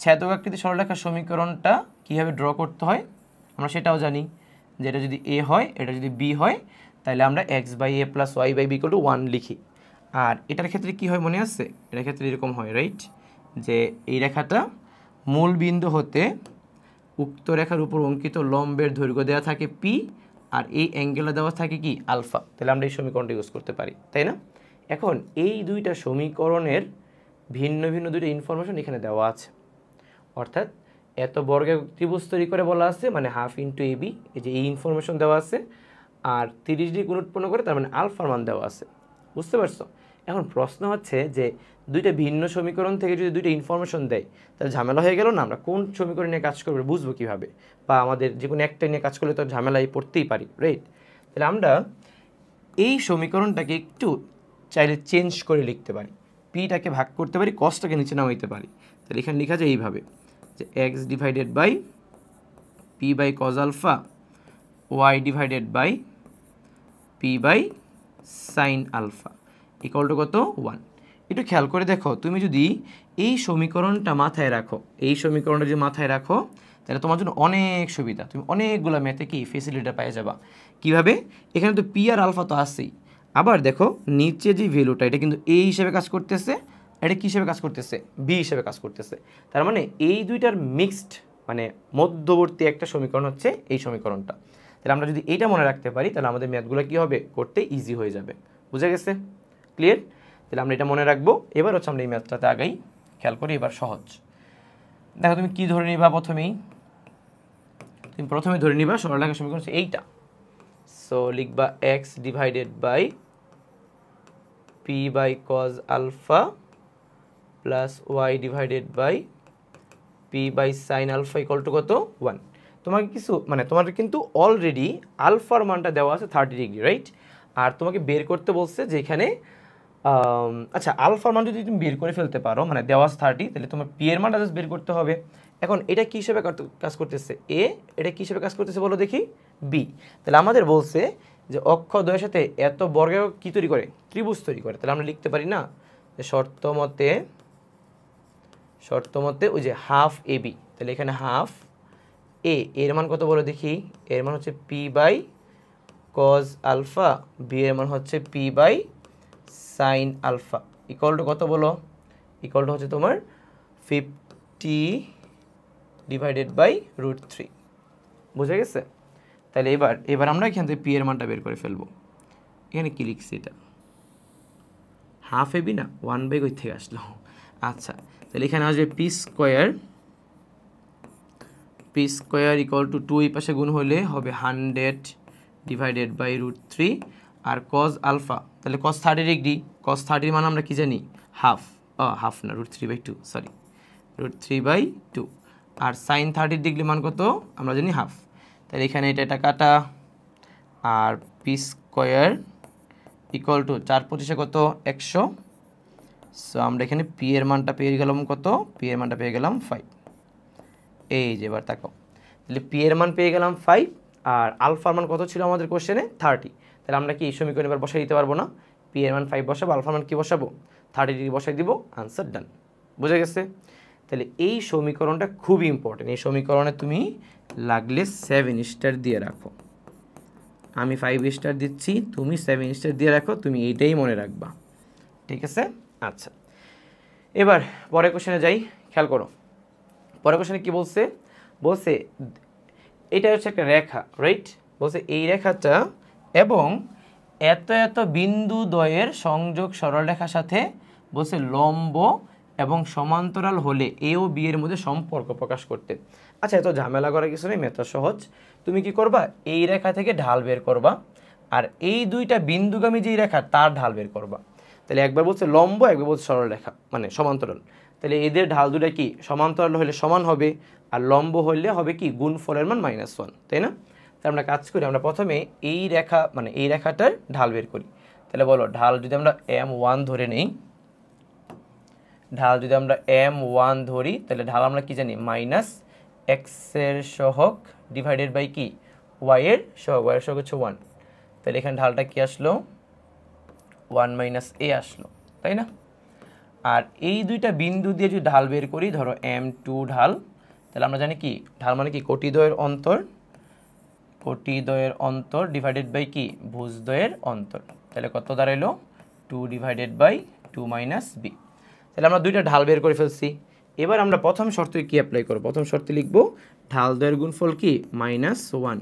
ছেদক আকৃতির সরলরেখার সমীকরণটা কীভাবে ড্র করতে হয় আমরা সেটাও জানি, যে এটা যদি a হয়, এটা যদি b হয়, তাহলে আমরা x/a plus y/b equal to 1 লিখি। আর এটার ক্ষেত্রে কি হয় মনে আছে? এটার ক্ষেত্রে এরকম হয়, রাইট? যে এই রেখাটা মূল বিন্দু হতে উক্ত রেখার উপর অঙ্কিত লম্বের দৈর্ঘ্য দেওয়া থাকে p, আর এই অ্যাঙ্গেলটা দেওয়া থাকে কি আলফা। তাহলে আমরা এই সমীকরণটা ইউজ করতে পারি, তাই না? এখন এই দুইটা সমীকরণের ভিন্ন ভিন্ন দুইটা ইনফরমেশন এখানে দেওয়া আছে, অর্থাৎ এত বর্গের ত্রিভুজ তৈরি করে বলা আছে, মানে হাফ ইন্টু এ বি, এই যে এই ইনফরমেশন দেওয়া আছে। আর 30 ডিগ্রি কোণ উৎপন্ন করে, তার মানে আলফার মান দেওয়া আছে। বুঝতে পারছো? এখন প্রশ্ন হচ্ছে যে দুইটা ভিন্ন সমীকরণ থেকে যদি দুইটা ইনফরমেশন দেয় তাহলে ঝামেলা হয়ে গেল না? আমরা কোন সমীকরণ নিয়ে কাজ করবো বুঝবো কীভাবে? বা আমাদের যে কোনো একটা নিয়ে কাজ করলে তো ঝামেলায় পড়তেই পারি, রাইট? তাহলে আমরা এই সমীকরণটাকে একটু চাইলে চেঞ্জ করে লিখতে পারি, পিটাকে ভাগ করতে পারি, কসটাকে নিচে নামাইতে পারি। তাহলে এখানে লেখা যায় এইভাবে যে x divided by p by cos alpha y divided by p by sine alpha equal to কত? 1। একটু খেয়াল করে দেখো, তুমি যদি এই সমীকরণটা মাথায় রাখো, তাহলে তোমার জন্য অনেক সুবিধা, তুমি অনেকগুলো ম্যাথে কি ফেসিলিটিটা পেয়ে যাবা। কীভাবে? এখানে তো পি আর আলফা তো আসছেই, আবার দেখো নিচে যে ভ্যালুটা এটা কিন্তু এ হিসেবে কাজ করতেছে, এটা কী হিসেবে কাজ করতেছে? বি হিসেবে কাজ করতেছে। তার মানে এই দুইটার মিক্সড মানে মধ্যবর্তী একটা সমীকরণ হচ্ছে এই সমীকরণটা। তাহলে আমরা যদি এইটা মনে রাখতে পারি তাহলে আমাদের ম্যাথগুলো কী হবে? করতে ইজি হয়ে যাবে। বুঝা গেছে? ক্লিয়ার? তাহলে আমরা এটা মনে রাখবো। এবার হচ্ছে আমরা এই ম্যাথটাতে আগাই, খেয়াল করি। এবার সহজ দেখো, তুমি কি ধরে নিবা? তুমি প্রথমে ধরে নিবা সরলরেখার সমীকরণ হচ্ছে এইটা। সো লিখবা x divided by p by cos alpha plus y divided by p by sine alpha equal to কত? 1। তোমাকে তোমার কিন্তু অলরেডি আলফার মানটা দেওয়া আছে 30 ডিগ্রি, রাইট? আর তোমাকে বের করতে বলছে যে এখানে আচ্ছা আলফার মান যদি তুমি বের করে ফেলতে পারো, মানে দেওয়া আছে 30, তাহলে তোমার পি এর মানটা জাস্ট বের করতে হবে। এখন এটা কী হিসেবে কাজ করতেছে? এ। এটা কী হিসেবে কাজ করতেছে বলো দেখি? বি। তাহলে আমাদের বলছে যে অক্ষদ্বয়ের সাথে এত বর্গের কী তৈরি করে? ত্রিভুজ তৈরি করে। তাহলে আমরা লিখতে পারি না যে শর্ত মতে ওই যে হাফ এ বি। তাহলে এখানে হাফ এ এর মান কত বলো দেখি? এর মান হচ্ছে P by cos alpha, B এর মান হচ্ছে P by sine alpha equal to কত বলো? ইকুয়াল টু হচ্ছে তোমার 50 ডিভাইডেড বাই √3। বুঝে গেছে? তাহলে এবার আমরা এখান থেকে পি এর মানটা বের করে ফেলবো। এখানে কি লিখছি? এটা হাফ এবি না 1/, কই থেকে আসলো? আচ্ছা, তাহলে এখানে আসবে পি স্কোয়ার ইকুয়াল টু 2 এই পাশে গুণ হলে হবে 100 ডিভাইডেড বাই √3 আর কজ আলফা, তাহলে কজ 30 ডিগ্রি, কজ 30 মানে আমরা কি জানি হাফ, হাফ না √3/2, সরি √3/2, আর সাইন 30 ডিগ্রি মান কত আমরা জানি হাফ, তাহলে এখানে এটা কাটা, আর পি স্কোয়ার ইকুয়াল টু 4×25 কত 100, সো আমরা এখানে পি এর মানটা পেয়ে গেলাম কত, পি এর মানটা পেয়ে গেলাম 5। এই যে এবার তাকাও, তাহলে পি এর মান পেয়ে গেলাম 5 আর আলফার মান কত ছিল আমাদের কোশ্চেনে 30, তাহলে আমরা কি এই সমীকরণ এবার বসাই দিতে পারবো না? পি এর মান 5 বসাবো, আলফার মান কি বসাবো 30 ডিগ্রি বসাই দিব, আনসার ডান। বুঝে গেছে? তাহলে এই সমীকরণটা খুবই ইম্পর্টেন্ট, এই সমীকরণে তুমি লাগলে 7 স্টার দিয়ে রাখো, আমি 5 স্টার দিচ্ছি, তুমি 7 স্টার দিয়ে রাখো, তুমি এইটাই মনে রাখবা, ঠিক আছে? আচ্ছা, এবার পরের কোশ্চেনে যাই, খেয়াল করো পরের কোশ্চেনে কি বলছে, বলছে এটা হচ্ছে একটা রেখা, রাইট? বলছে এই রেখাটা এবং এত এত বিন্দু দ্বয়ের সংযোগ সরলরেখার সাথে বলছে লম্ব এবং সমান্তরাল হলে এ ও বি এর মধ্যে সম্পর্ক প্রকাশ করতে। আচ্ছা, এত ঝামেলা করার কিছু নেই, মেথড সহজ। তুমি কি করবা, এই রেখা থেকে ঢাল বের করবা, আর এই দুইটা বিন্দুগামী যেই রেখা তার ঢাল বের করবা। তাহলে একবার বলছে লম্ব, একবার বলছে সরলরেখা মানে সমান্তরাল, তাহলে এদের ঢাল দুটা কি সমান্তরাল হলে সমান হবে, আর লম্ব হলে হবে কি গুণফলের মান -1, তাই না? তাহলে আমরা কাজ করি, আমরা প্রথমে এই রেখা মানে এই রেখাটার ঢাল বের করি। তাহলে বলো ঢাল যদি আমরা m1 ধরে নেই, ঢাল যদি আমরা m1 ধরি, তাহলে ঢাল আমরা কি জানি -x এর সহগ ডিভাইডেড বাই কি y এর সহগ, y এর সহগ হচ্ছে 1, তাহলে এখানে ঢালটা কি আসলো 1 - a আসলো, তাই না? আর এই দুইটা বিন্দু দিয়ে যদি ঢাল বের করি, ধরো m2 ঢাল, তাহলে আমরা জানি কি ঢাল মানে কি কোটিদ্বয়ের অন্তর ডিভাইডেড বাই কি ভুজদ্বয়ের অন্তর, তাহলে কত দাঁড়াইলো 2 ডিভাইডেড বাই 2 - b। তাহলে আমরা দুইটা ঢাল বের করে ফেলছি। এবার আমরা প্রথম শর্তে কি অ্যাপ্লাই করব, প্রথম শর্তে লিখব ঢাল দ্বয়ের গুণফল কি -1,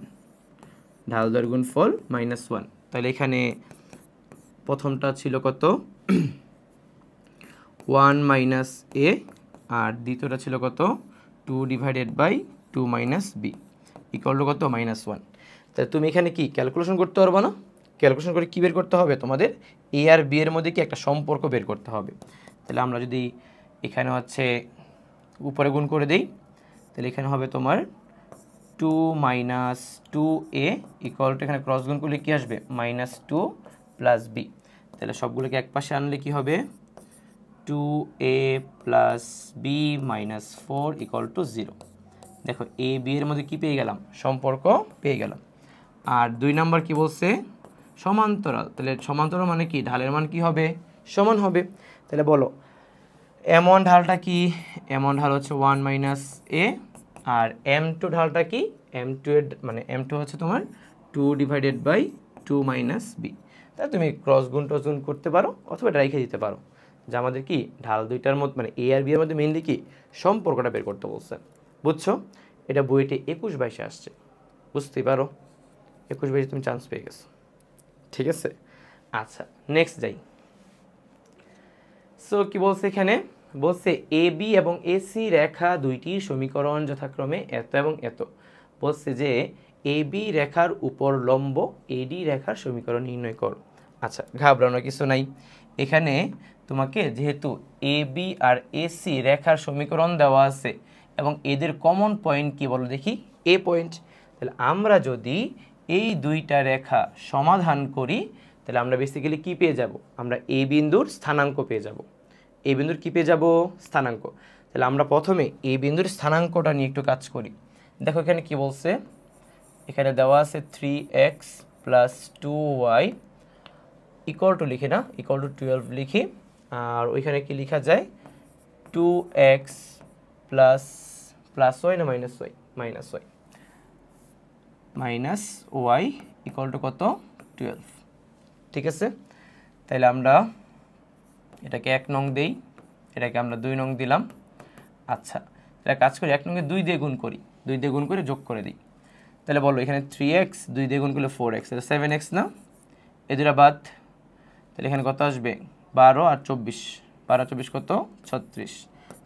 ঢাল দ্বয়ের গুণফল -1। তাহলে এখানে প্রথমটা ছিল কত 1 - a, আর দ্বিতীয়টা ছিল কত 2 divided by 2 - b equal to কত -1। তাহলে তুমি এখানে কি ক্যালকুলেশন করতে পারবে না, ক্যালকুলেশন করে কি বের করতে হবে, তোমাদের a আর b এর মধ্যে কি একটা সম্পর্ক বের করতে হবে। তাহলে আমরা যদি এখানে হচ্ছে উপরে গুণ করে দেই, তাহলে এখানে হবে তোমার 2 - 2a ইকুয়াল টু, এখানে ক্রস গুণ করলে কি আসবে -2 + b, তাহলে সবগুলোকে এক পাশে আনলে কি হবে 2a + b - 4 ইকুয়াল টু 0। দেখো a b এর মধ্যে কি পেয়ে গেলাম, সম্পর্ক পেয়ে গেলাম। আর 2 নাম্বার কি বলছে সমান্তরাল, তাহলে সমান্তরাল মানে কি ঢালের মান কি হবে সমান হবে। তাহলে বলো m1 ঢালটা কি, m1 ঢাল হচ্ছে 1 - a, আর m2 ঢালটা কি, m2 এর মানে m2 হচ্ছে তোমার 2 ডিভাইডেড বাই 2 - b। তাহলে তুমি ক্রস গুণ টস গুণ করতে পারো অথবা এটা রেখে দিতে পারো, যে আমাদের কি ঢাল দুইটার মধ্যে মানে a আর b এর মধ্যে মেইনলি কি সম্পর্কটা বের করতে বলছে। বুঝছো? এটা বইতে 21-22 আসছে, বুঝতেই পারো 21-22 তুমি চান্স পেয়ে গেছো, ঠিক আছে? আচ্ছা, নেক্সট যাই। সো কি বলছে এখানে, বলছে এ বি এবং এসি রেখা দুইটির সমীকরণ যথাক্রমে এত এবং এত। বলছে যে এ বি রেখার উপর লম্ব এডি রেখার সমীকরণ নির্ণয় করো। আচ্ছা, ঘাবড়ানোর কিছু নাই, এখানে তোমাকে যেহেতু এ বি আর এসি রেখার সমীকরণ দেওয়া আছে এবং এদের কমন পয়েন্ট কি বলো দেখি, এ পয়েন্ট, তাহলে আমরা যদি এই দুইটা রেখা সমাধান করি তাহলে আমরা বেসিক্যালি কি পেয়ে যাব, আমরা এ বিন্দুর স্থানাঙ্ক পেয়ে যাব। এ বিন্দুর কি পেয়ে যাব, স্থানাঙ্ক। তাহলে আমরা প্রথমে এ বিন্দুর স্থানাঙ্কটা নিয়ে একটু কাজ করি। দেখো এখানে কি বলছে, এখানে দেওয়া আছে 3x + 2y ইকুয়াল টু লিখি না, ইকুয়াল টু 12 লিখি, আর ওইখানে কি লেখা যায় 2x প্লাস y না মাইনাস y ইকুয়াল টু কত 12, ঠিক আছে? তাহলে আমরা এটাকে 1 নং দেই, এটাকে আমরা 2 নং দিলাম। আচ্ছা, তাহলে কাজ করি 1 নংকে 2 দিয়ে গুণ করি, 2 দিয়ে গুণ করে যোগ করে দিই। তাহলে বলো এখানে 3x 2 দিয়ে গুণ করলে 4x, তাহলে 7x না, এ দুটো বাদ, তাহলে এখানে কত আসবে 12 আর 24, 12 24 কত 36।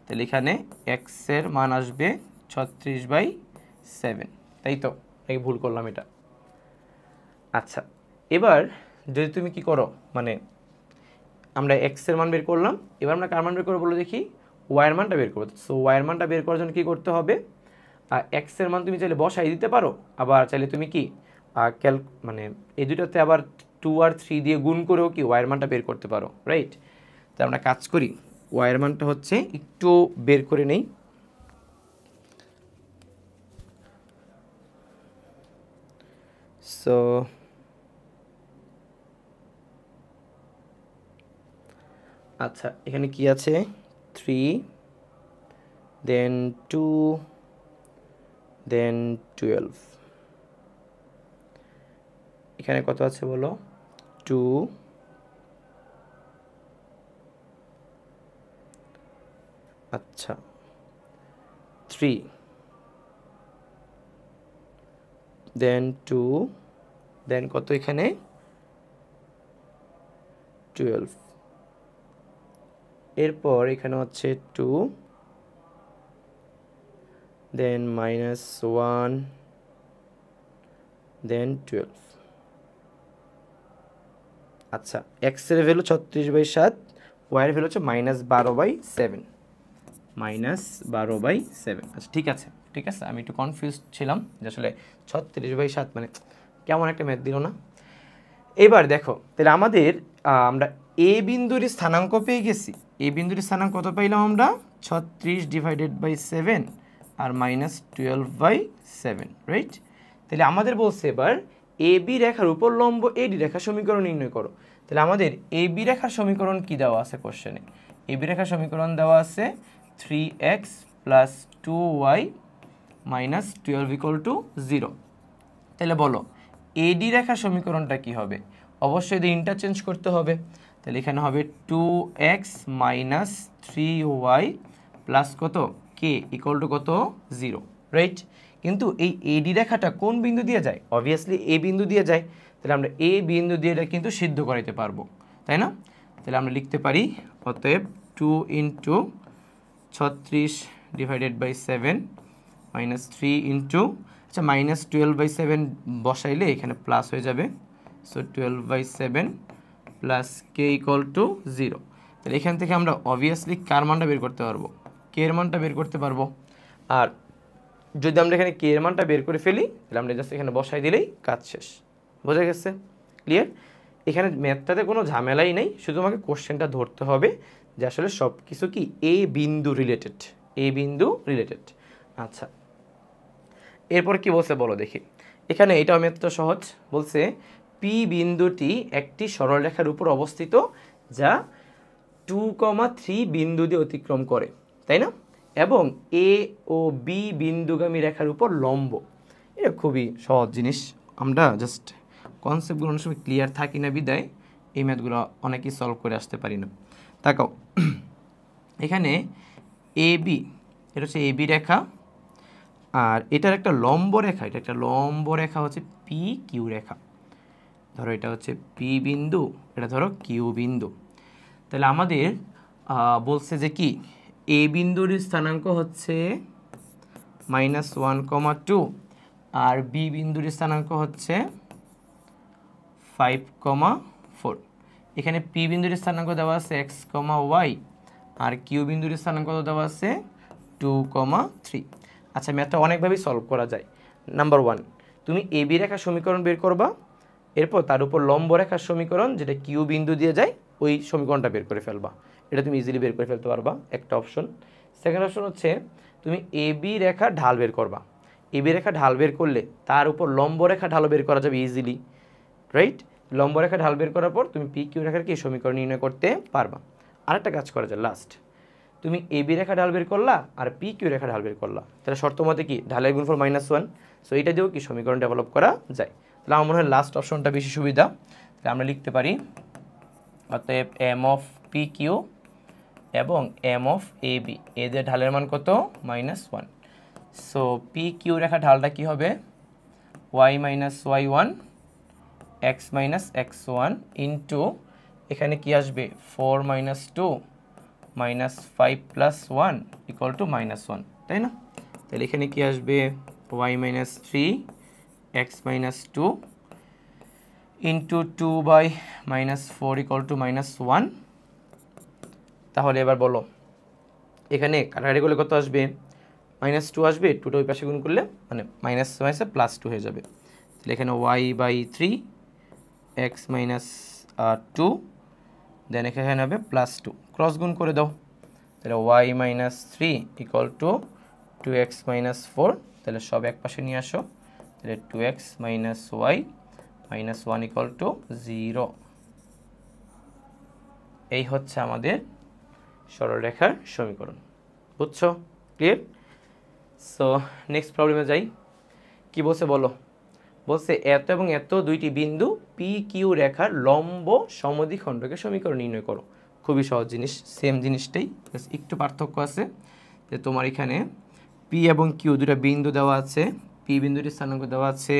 তাহলে এখানে এক্স এর মান আসবে 36/7, তাই তো? নাকি ভুল করলাম এটা? আচ্ছা, এবার যদি তুমি কি করো, মানে আমরা এক্স এর মান বের করলাম, এবার আমরা কার মান বের করবো বলো দেখি? ওয়াই এর মানটা বের করবো। সো ওয়াই এর মানটা বের করার জন্য কি করতে হবে? এক্স এর মান তুমি চাইলে বসাই দিতে পারো, আবার চাইলে তুমি কি মানে এই দুটাতে আবার 2 আর 3 দিয়ে গুণ করেও কি ওয়াই এর মানটা বের করতে পারো, রাইট? তো আমরা কাজ করি, ওয়াই এর মানটা হচ্ছে একটু বের করে নেই। সো আচ্ছা, এখানে কি আছে? 3, দেন 2, দেন 12। এখানে কত আছে বলো? 2, আচ্ছা 3, দেন 2, দেন কত এখানে? 12। এরপর এখানে হচ্ছে 2, দেন -1, দেন 12। আচ্ছা, এক্স এর ভ্যালু 36/7, ওয়াই এর ভ্যালু হচ্ছে -12/7, -12/7। আচ্ছা ঠিক আছে, ঠিক আছে, আমি একটু কনফিউজ ছিলাম যে আসলে 36/7 মানে কেমন একটা ম্যাথ দিল না। এবার দেখো, তাহলে আমাদের আমরা এ বিন্দুর স্থানাঙ্ক পেয়ে গেছি। এ বিন্দুর স্থানাঙ্ক কত পাইলাম আমরা? 36/7 আর -12/7, রাইট? তাহলে আমাদের বলছে এবার এ বি রেখার উপর লম্ব এডি রেখার সমীকরণ নির্ণয় করো। তাহলে আমাদের এ বি রেখার সমীকরণ কি দেওয়া আছে কোশ্চেনে? এ বি রেখার সমীকরণ দেওয়া আছে 3x + 2y - 12 = 0। তাহলে বলো এডি রেখার সমীকরণটা কি হবে? অবশ্যই এদের ইন্টারচেঞ্জ করতে হবে। তাহলে এখানে হবে 2x - 3y প্লাস কত k = কত 0, রাইট? কিন্তু এই এডি রেখাটা কোন বিন্দু দিয়ে যায়? অবভিয়াসলি এ বিন্দু দিয়ে যায়। তাহলে আমরা এ বিন্দু দিয়ে এটা কিন্তু সিদ্ধ করাইতে পারবো, তাই না? তাহলে আমরা লিখতে পারি অতএব 2 × 36/7 - 3 × আচ্ছা -12/7 বসাইলে এখানে প্লাস হয়ে যাবে। So 12/7 plus k = 0। তাহলে এখান থেকে আমরা অবভিয়াসলি কার মানটা বের করতে পারবো? কে এর মানটা বের করতে পারবো। আর যদি আমরা এখানে কে এর মানটা বের করে ফেলি, তাহলে আমরা জাস্ট এখানে বসাই দিলেই কাজ শেষ। বোঝা গেছে? ক্লিয়ার? এখানে ম্যাথটাতে কোনো ঝামেলাই নেই, শুধু আমাকে কোশ্চেনটা ধরতে হবে যে আসলে সব কিছু কি এ বিন্দু রিলেটেড, এ বিন্দু রিলেটেড। আচ্ছা, এরপর কি বলছে বলো দেখি। এখানে এটাও ম্যাথটা সহজ। বলছে পি বিন্দুটি একটি সরলরেখার উপর অবস্থিত যা 2,3 বিন্দু দিয়ে অতিক্রম করে, তাই না? এবং এ ও বি বিন্দুগামী রেখার উপর লম্ব। এটা খুবই সহজ জিনিস, আমরা জাস্ট কনসেপ্টগুলো অনেক সময় ক্লিয়ার থাকি না বিদায় এই ম্যাথগুলো অনেকেই সলভ করে আসতে পারি না। তাকাও, এখানে এ বি, এটা হচ্ছে এ বি রেখা, আর এটার একটা লম্ব রেখা, এটা একটা লম্ব রেখা হচ্ছে পি কিউ রেখা। ধরো এটা হচ্ছে পি বিন্দু, এটা ধরো কিউ বিন্দু। তাহলে আমাদের বলছে যে কি এ বিন্দুর স্থানাঙ্ক হচ্ছে -1,2 আর বি বিন্দুর স্থানাঙ্ক হচ্ছে 5,4। এখানে পি বিন্দুর স্থানাঙ্ক দেওয়া আছে x, y আর কিউ বিন্দুর স্থানাঙ্ক দেওয়া আছে 2,3। আচ্ছা, ম্যাথটা অনেকভাবেই সলভ করা যায়। নাম্বার 1, তুমি এ বি রেখার সমীকরণ বের করবা, এরপর তার উপর লম্ব রেখার সমীকরণ যেটা কিউ বিন্দু দিয়ে যায় ওই সমীকরণটা বের করে ফেলবা। এটা তুমি ইজিলি বের করে ফেলতে পারবা, একটা অপশন। সেকেন্ড অপশন হচ্ছে তুমি এ বি রেখা ঢাল বের করবা। এ বি রেখা ঢাল বের করলে তার উপর লম্ব রেখা ঢালও বের করা যাবে ইজিলি, রাইট? লম্ব রেখা ঢাল বের করার পর তুমি পি কিউ রেখার কি সমীকরণ নির্ণয় করতে পারবা। আরেকটা কাজ করা যায়, লাস্ট তুমি এ বি রেখা ঢাল বের করলা আর পি কিউ রেখা ঢাল বের করলা, তাহলে শর্ত মতে কি ঢালের গুণফল -1। সো এটা দিয়েও কি সমীকরণ ডেভেলপ করা যায়। তাহলে আমার মনে হয় লাস্ট অপশনটা বেশি সুবিধা। তাহলে আমরা লিখতে পারি অতএব এম অফ পি কিউ এবং এম অফ এ বি, এদের ঢালের মান কত? -1। সো পি কিউ রেখা ঢালটা কি হবে? y - y1 x - x1 into এখানে কি আসবে 4 minus 2 minus 5 plus 1 equal to minus 1, তাই না? তাহলে এখানে কি আসবে y minus 3 x minus 2 into 2 by minus 4 equal to minus 1। তাহলে এবার বলো এখানে কাটাকাটি করলে কত আসবে? মাইনাস 2 আসবে, 2টা ওই পাশে গুণ করলে মানে মাইনাস মাইনাসে প্লাস 2 হয়ে যাবে। তাহলে এখানে y বাই 3 x মাইনাস 2 দেন এখানে হবে প্লাস 2, ক্রস গুণ করে দাও। তাহলে y minus 3 equal to 2x minus 4, তাহলে সব এক পাশে নিয়ে আসো। তাহলে 2x minus y minus 1 equal to 0। এই হচ্ছে আমাদের সরলরেখার সমীকরণ। বুঝছো? ক্লিয়ার? সো নেক্সট প্রবলেমে যাই। কি বলছে বলো? বলছে এত এবং এত দুইটি বিন্দু পি কিউ রেখার লম্ব সমদ্বিখণ্ডকের সমীকরণ নির্ণয় করো। খুবই সহজ জিনিস, সেম জিনিসটাই, একটু পার্থক্য আছে যে তোমার এখানে পি এবং কিউ দুটা বিন্দু দেওয়া আছে। পি বিন্দুটির স্থানাঙ্ক দেওয়া আছে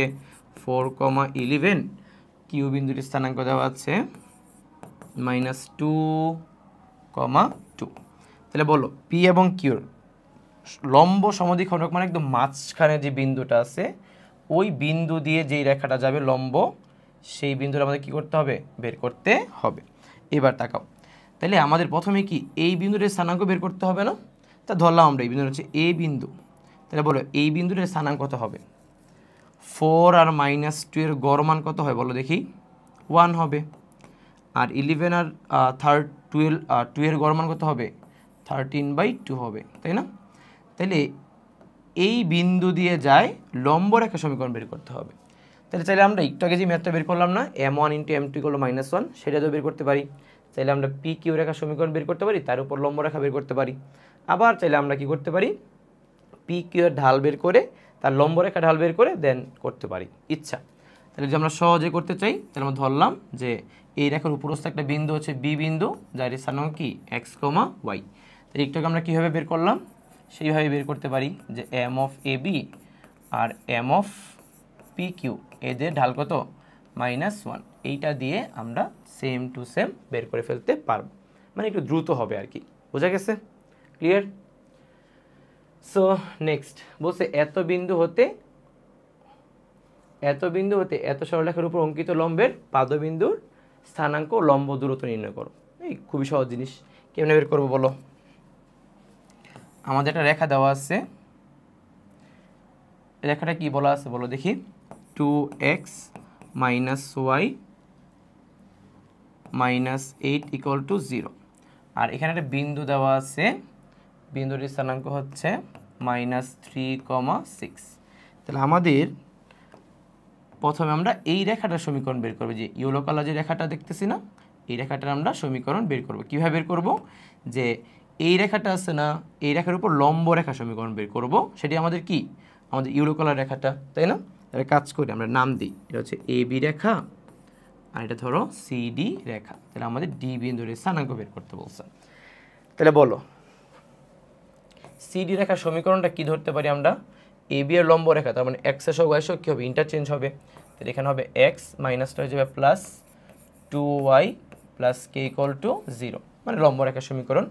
4,11, কিউ বিন্দুটির স্থানাঙ্ক দেওয়া আছে -2,2। তাহলে বলো পি এবং কিউর লম্ব সমদ্বিখণ্ডক মানে একদম মাঝখানে যে বিন্দুটা আছে ওই বিন্দু দিয়ে যেই রেখাটা যাবে লম্ব, সেই বিন্দুটা আমাদের কি করতে হবে? বের করতে হবে। এবার তাকাও, তাহলে আমাদের প্রথমে কি এই বিন্দুটার স্থানাঙ্ক বের করতে হবে না? তা ধরলাম আমরা এই বিন্দুটা হচ্ছে এ বিন্দু। তাহলে বলো এই বিন্দুটার স্থানাঙ্ক কত হবে? 4 আর -2 এর গড় মান কত হয় বলো দেখি? 1 হবে। আর 11 আর 2 এর গড় মান কত হবে? 13/2 হবে, তাই না? তাহলে এই বিন্দু দিয়ে যায় লম্ব রেখা সমীকরণ বের করতে হবে। তাহলে চাইলে আমরা একটু আগে যে ম্যাথটা বের করলাম না, m1 × m2 = -1, সেটা তো বের করতে পারি। চাইলে আমরা পি কিউ রেখা সমীকরণ বের করতে পারি, তার উপর লম্ব রেখা বের করতে পারি। আবার চাইলে আমরা কি করতে পারি? পি কিউ এর ঢাল বের করে তার লম্ব রেখা ঢাল বের করে দেন করতে পারি ইচ্ছা। তাহলে যদি আমরা সহজে করতে চাই তাহলে আমরা ধরলাম যে এই রেখার উপরস্থ একটা বিন্দু হচ্ছে বি বিন্দু, যার স্থানাঙ্ক কি x, y। তাহলে একটু আমরা কীভাবে বের করলাম সেইভাবে বের করতে পারি যে m অফ এ বি আর m অফ পি কিউ এদের ঢাল কত? -1। এইটা দিয়ে আমরা সেম টু সেম বের করে ফেলতে পারবো, মানে একটু দ্রুত হবে আর কি। বোঝা গেছে? ক্লিয়ার? সো নেক্সট বলছে এত বিন্দু হতে এত সরলরেখার উপর অঙ্কিত লম্বের পাদবিন্দুর স্থানাঙ্ক ও লম্ব দূরত্ব নির্ণয় করো। এই খুবই সহজ জিনিস, কেমনে বের করবো বলো? আমাদের একটা রেখা দেওয়া আছে, রেখাটা কি বলা আছে বলো দেখি? 2x - y -8 = 0। আর এখানে একটা বিন্দু দেওয়া আছে, বিন্দুটির স্থানাঙ্ক হচ্ছে -3,6। তাহলে আমাদের প্রথমে আমরা এই রেখাটার সমীকরণ বের করবো, যে ইয়েলো কালার যে রেখাটা দেখতেছি না, এই রেখাটার আমরা সমীকরণ বের করব। কীভাবে বের করব? যে এই রেখাটা আছে না, এই রেখার উপর লম্ব রেখা সমীকরণ বের করব। সেটি আমাদের কি? আমাদের ইয়েলো কালার রেখাটা, তাই না? তাহলে কাজ করি, আমরা নাম দিই, এটা হচ্ছে এ বি রেখা আর এটা ধরো সিডি রেখা। তাহলে আমাদের ডি বিন্দুর স্থানাঙ্ক বের করতে বলছে। তাহলে বলো সিডি রেখার সমীকরণটা কি ধরতে পারি আমরা? এ বি এর লম্ব রেখা, তার মানে এক্স এর সঙ্গে ওয়াই সঙ্গে কী হবে? ইন্টারচেঞ্জ হবে। তাহলে এখানে হবে এক্স মাইনাসটা হয়ে যাবে +2y + k = 0, মানে লম্ব রেখার সমীকরণ।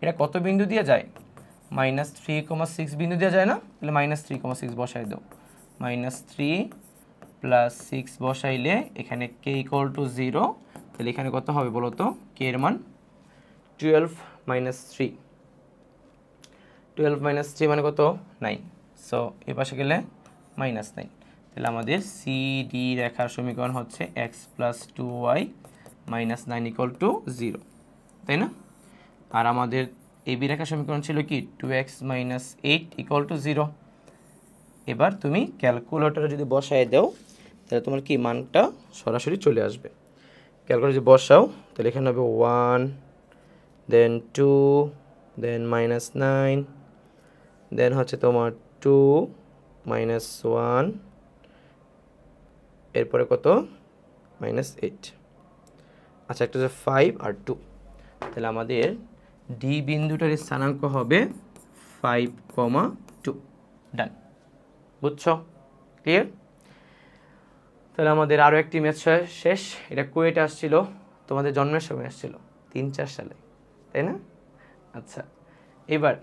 এটা কত বিন্দু দিয়ে যায়? -3,6 বিন্দু দিয়ে যায় না? তাহলে -3,6 বসাই দাও। -3 + 6 বসাইলে এখানে k = 0। তাহলে এখানে কত হবে বলো তো? k এর মান 12 - 3। 12 - 3 মানে কত? 9। সো এ পাশে গেলে -9। তাহলে আমাদের সিডি রেখার সমীকরণ হচ্ছে x + 2y - 9 = 0, তাই না? আর আমাদের এবি রেখার সমীকরণ ছিল কি? 2x - 8 = 0। এবার তুমি ক্যালকুলেটরে যদি বসায় দাও তাহলে তোমার কি মানটা সরাসরি চলে আসবে। ক্যালকুলেটর যদি বসাও তাহলে এখানে হবে 1, দেন 2, দেন -9, দেন হচ্ছে তোমার 2 - 1, এরপরে কত? -8। আচ্ছা, একটা হচ্ছে 5 আর 2। তাহলে আমাদের ডি বিন্দুটার স্থানাঙ্ক হবে 5,2। ডান। বুঝছো? ক্লিয়ার? তাহলে আমাদের আরও একটি ম্যাথ শেষ। এটা কুয়েটে আসছিল, তোমাদের জন্মের সময় আসছিল 3-4 সালে, তাই না? আচ্ছা, এবার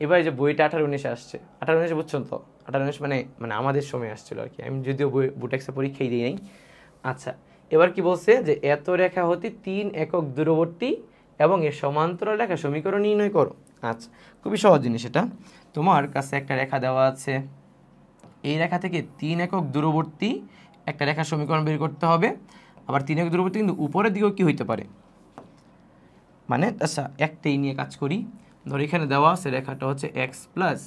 এবার যে বইটা 18-19 আসছে, 18-19 বুঝছো তো? 18-19 মানে মানে আমাদের সময় আসছিল আর কি, আমি যদিও বুটেক্সে পরীক্ষাই দিই নাই। আচ্ছা, এবার কি বলছে যে এত রেখা হতে 3 একক দূরবর্তী এবং এর সমান্তরাল রেখা সমীকরণ নির্ণয় করো। আচ্ছা, খুবই সহজ জিনিস এটা। তোমার কাছে একটা রেখা দেওয়া আছে, এই রেখা থেকে 3 একক দূরবর্তী একটা রেখা সমীকরণ বের করতে হবে। আবার 3 একক দূরবর্তী কিন্তু উপরের দিকেও কি হইতে পারে, মানে আচ্ছা একটাই নিয়ে কাজ করি। ধর এখানে দেওয়া আছে রেখাটা হচ্ছে x plus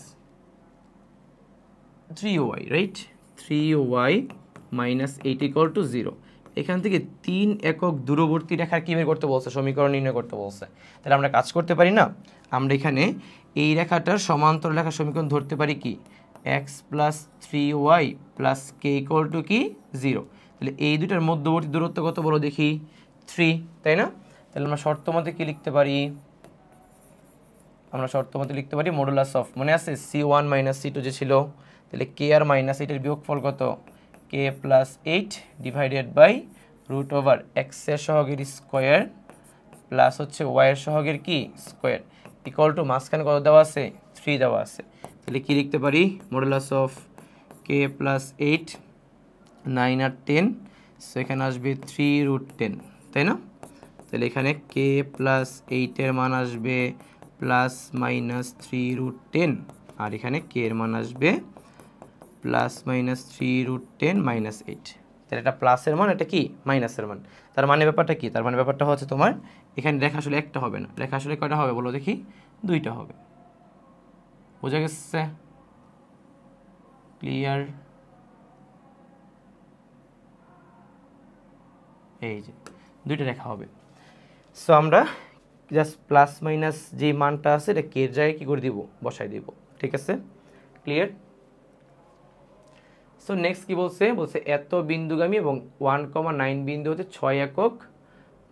3y, right? 3y minus 8 = 0। এখান থেকে 3 একক দূরবর্তী রেখার কী বের করতে বলছে, সমীকরণ নির্ণয় করতে বলছে। তাহলে আমরা কাজ করতে পারি না, আমরা এখানে এই রেখাটার সমান্তরাল রেখার সমীকরণ ধরতে পারি কি, এক্স প্লাস 3y প্লাস কে = কি 0। তাহলে এই দুটার মধ্যবর্তী দূরত্ব কত বলো দেখি, 3, তাই না? তাহলে আমরা শর্ত মতে কি লিখতে পারি, আমরা শর্ত মতে লিখতে পারি মডুলাস অফ, মনে আছে c1 মাইনাস c2 যে ছিল, তাহলে কে আর মাইনাস এইটার বিয়োগফল কত, কে plus 8 divided by root over X এর সহগের স্কোয়ার প্লাস হচ্ছে ওয়াই এর সহগের কি স্কোয়ার ইকুয়াল টু মাঝখানে কত দেওয়া আছে, 3 দেওয়া আছে। তাহলে কি লিখতে পারি, মডুলাস অফ কে প্লাস 8, 9 আর 10, সো এখানে আসবে 3√10, তাই না? তাহলে এখানে কে প্লাস 8-এর মান আসবে প্লাস মাইনাস 3√10, আর এখানে কে এর মান আসবে প্লাস মাইনাস 3√10 মাইনাস 8। তাহলে এটা প্লাসের মান, এটা কি মাইনাসের মান। তার মানে ব্যাপারটা কি, তার মানে ব্যাপারটা হচ্ছে তোমার এখানে রেখা আসলে একটা হবে না, রেখা আসলে কয়টা হবে বলো দেখি, 2টা হবে। বোঝা গেছে? ক্লিয়ার? এই যে 2টা রেখা হবে। সো আমরা জাস্ট প্লাস মাইনাস যে মানটা আছে এটা কে এর জায়গায় কী করে দিব, বসাই দিব। ঠিক আছে, ক্লিয়ার? সো নেক্সট কি বলছে, বলছে এত বিন্দুগামী এবং 1,9 বিন্দু হতে 6 একক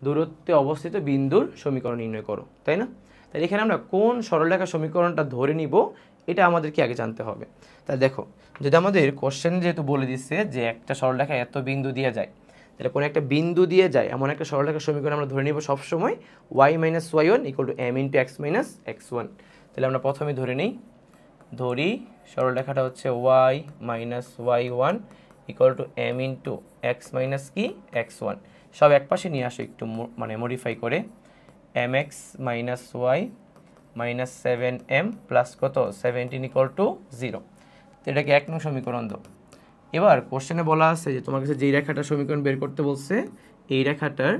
দূরত্বে অবস্থিত বিন্দুর সমীকরণ নির্ণয় করো, তাই না? তাই এখানে আমরা কোন সরলরেখা সমীকরণটা ধরে নিব এটা আমাদেরকে আগে জানতে হবে। তাই দেখো, যদি আমাদের কোশ্চেন যেহেতু বলে দিচ্ছে যে একটা সরলরেখা এত বিন্দু দিয়ে যায়, তাহলে কোনো একটা বিন্দু দিয়ে যায় এমন একটা সরলরেখার সমীকরণ আমরা ধরে নিব সবসময় y minus y1 equal to m into x minus x1। তাহলে আমরা প্রথমে ধরি সরলরেখাটা হচ্ছে y minus y1 equal to m into x minus কি x1। সব এক পাশে নিয়ে আসো একটু, মানে মডিফাই করে, mx minus y minus 7m plus কত 17 ইকুয়াল টু 0। তো এটাকে 1 নং সমীকরণ দাও। এবার কোশ্চেনে বলা আছে যে তোমার কাছে যেই রেখাটার সমীকরণ বের করতে বলছে, এই রেখাটার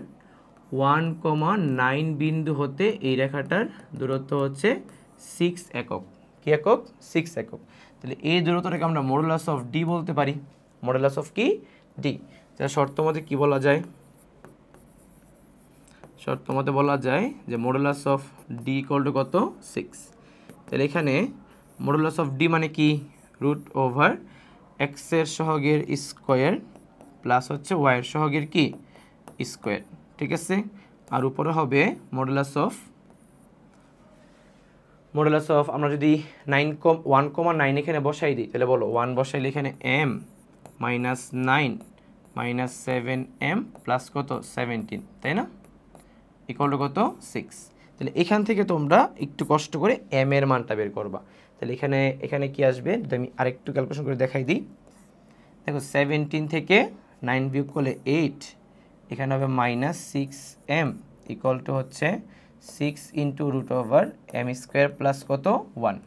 1,9 বিন্দু হতে এই রেখাটার দূরত্ব হচ্ছে 6 একক। কি একক? 6 একক। তাহলে এই দূরত্বটাকে আমরা মডুলাস অফ ডি বলতে পারি। মডুলাস অফ কি ডি। তাহলে শর্ত মতে কি বলা যায়, শর্ত মতে বলা যায় যে modulus of D equal to কত 6। তাহলে এখানে মডুলাস অফ ডি মানে কি, রুট ওভার এক্স এর সহগের স্কোয়ার প্লাস হচ্ছে ওয়াই এর সহগের কি স্কোয়ার। ঠিক আছে, আর উপরে হবে মডুলাস অফ আমরা যদি 1,9 এখানে বসাই দিই, তাহলে বলো 1 বসাইলে এখানে m minus 9 minus 7m plus কত 17, তাই না? ইকুয়াল টু কত 6। তাহলে এখান থেকে তোমরা একটু কষ্ট করে m এর মানটা বের করবা। তাহলে এখানে কি আসবে, যদি আমি আরেকটু ক্যালকুলেশন করে দেখাই দিই, দেখো 17 থেকে 9 বিয়োগ করলে 8, এখানে হবে মাইনাস 6m ইকুয়াল টু হচ্ছে 6 into root over m square plus কত 1।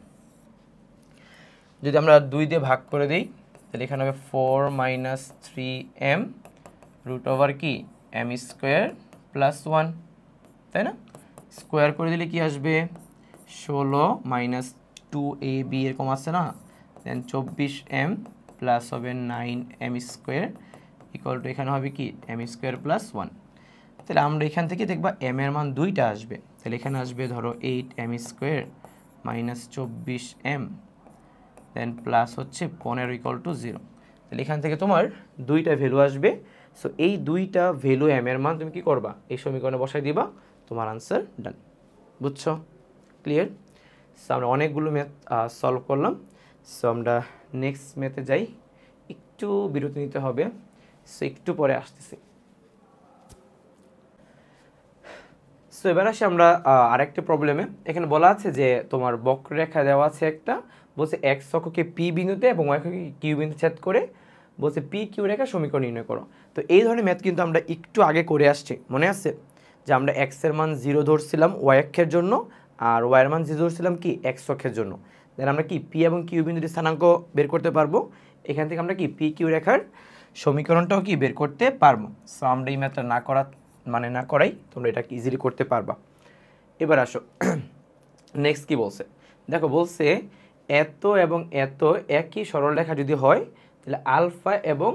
যদি আমরা 2 দিয়ে ভাগ করে দিই, তাহলে এখানে হবে 4 মাইনাস 3m রুট ওভার কি m স্কোয়ার প্লাস 1, তাই না? স্কোয়ার করে দিলে কি আসবে 16 মাইনাস 2ab এরকম আছে না, দেন 24m প্লাস হবে 9m স্কোয়ার ইকুয়াল টু এখানে হবে কি m স্কোয়ার প্লাস 1। তাহলে আমরা এখান থেকে দেখবা m এর মান 2টা আসবে। তাহলে এখানে আসবে ধরো 8m স্কোয়ার মাইনাস 24m দেন প্লাস হচ্ছে 15 ইকুয়াল টু 0। তাহলে এখান থেকে তোমার 2টা ভ্যালু আসবে। সো এই 2টা ভ্যালু m এর মান তুমি কি করবা, এই সমীকরণে বসাই দিবা, তোমার আনসার ডান। বুঝছো? ক্লিয়ার? সো আমরা অনেকগুলো ম্যাথ সলভ করলাম। সো আমরা নেক্সট ম্যাথে যাই, একটু বিরতি নিতে হবে, সো একটু পরে আসতেছি। সো এবার আসি আমরা আরেকটা প্রবলেমে। এখানে বলা আছে যে তোমার বক্ররেখা দেওয়া আছে একটা, বলছে এক্স অক্ষকে পি বিন্দুতে এবং ওয়াই অক্ষকে কিউ বিন্দু ছেদ করে বলছে পি কিউ রেখা সমীকরণ নির্ণয় করো। তো এই ধরনের ম্যাথ কিন্তু আমরা একটু আগে করে আসছি, মনে আছে যে আমরা এক্সের মান 0 ধরছিলাম ওয়াই অক্ষের জন্য, আর ওয়াইয়ের মান 0 ধরছিলাম কি এক্স অক্ষের জন্য। দেন আমরা কি পি এবং কিউ বিন্দুটির স্থানাঙ্ক বের করতে পারবো, এখান থেকে আমরা কি পি কিউ রেখার সমীকরণটাও কি বের করতে পারবো। সো আমরা এই ম্যাথটা না করাই তোমরা এটা ইজিলি করতে পারবা। এবার আসো নেক্সট কি বলছে, দেখো বলছে এত এবং এত একই সরলরেখা যদি হয় তাহলে আলফা এবং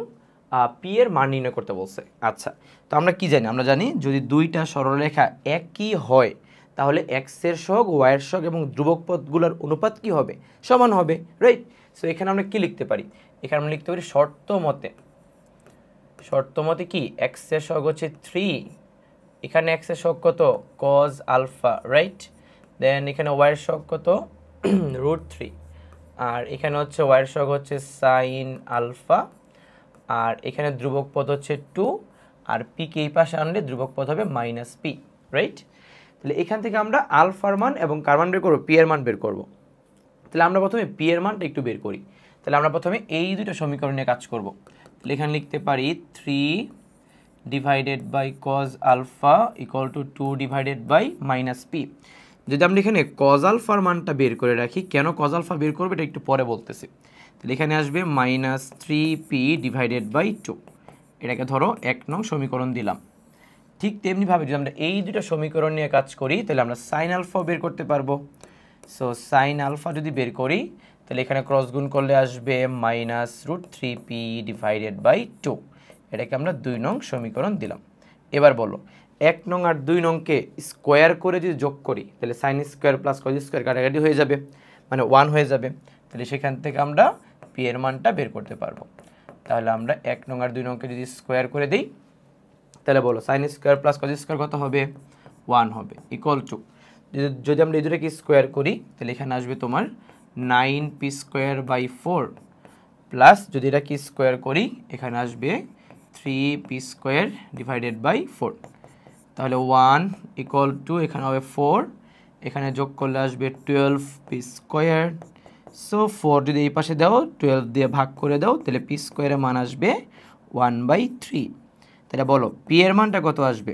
পি এর মান নির্ণয় করতে বলছে। আচ্ছা, তো আমরা কি জানি, আমরা জানি যদি দুইটা সরলরেখা একই হয় তাহলে এক্সের সহগ ওয়াইয়ের সহগ এবং ধ্রুবক পদগুলোর অনুপাত কি হবে, সমান হবে, রাইট। সো এখানে আমরা কি লিখতে পারি, এখানে আমরা লিখতে পারি শর্ত মতে কি এক্সের সহগ হচ্ছে 3, এখানে এক্সের সহগ কত কজ আলফা, রাইট। দেন এখানে ওয়াইয়ের সহগ কত √3, আর এখানে হচ্ছে ওয়াইয়ের সহগ হচ্ছে সাইন আলফা, আর এখানে ধ্রুবক পদ হচ্ছে 2, আর পি কে এই পাশে আনলে ধ্রুবক পদ হবে -p, রাইট। তাহলে এখান থেকে আমরা আলফার মান এবং কার মান বের করবো, পি এর মান বের করব। তাহলে আমরা প্রথমে পি এর মানটা একটু বের করি। তাহলে আমরা প্রথমে এই দুটো সমীকরণ নিয়ে কাজ করব। তাহলে এখানে লিখতে পারি 3 divided by cos alpha equal to 2 divided by -p। যদি আমরা এখানে কজ আলফার মানটা বের করে রাখি, কেন কজ আলফা বের করবো এটা একটু পরে বলতেছি। তাহলে এখানে আসবে -3p ডিভাইডেড বাই 2, এটাকে ধরো 1 নং সমীকরণ দিলাম। ঠিক তেমনিভাবে যদি আমরা এই দুটো সমীকরণ নিয়ে কাজ করি তাহলে আমরা সাইন আলফা বের করতে পারবো। সো সাইন আলফা যদি বের করি তাহলে এখানে ক্রস গুণ করলে আসবে -√3p ডিভাইডেড বাই 2, এটাকে আমরা 2 নং সমীকরণ দিলাম। এবার বলো 1 নং আর 2 নংকে স্কোয়ার করে যদি যোগ করি তাহলে sine square plus cos square কাটাকাটি হয়ে যাবে, মানে 1 হয়ে যাবে। তাহলে সেখান থেকে আমরা পি এর মানটা বের করতে পারবো। তাহলে আমরা 1 নং আর 2 নংকে যদি স্কোয়ার করে দিই তাহলে বলো sine square plus cos square কত হবে, 1 হবে, ইকুয়াল টু যদি আমরা এই দুটোকে স্কোয়ার করি তাহলে এখানে আসবে তোমার 9p²/4 প্লাস যদি এটা কি স্কোয়ার করি এখানে আসবে 3p² ডিভাইডেড বাই 4। তাহলে 1 ইকুয়াল টু এখানে হবে 4, এখানে যোগ করলে আসবে 12p²। সো 4 যদি এই পাশে দাও 12 দিয়ে ভাগ করে দাও তাহলে p² এর মান আসবে 1/3। তাহলে বলো পি এর মানটা কত আসবে,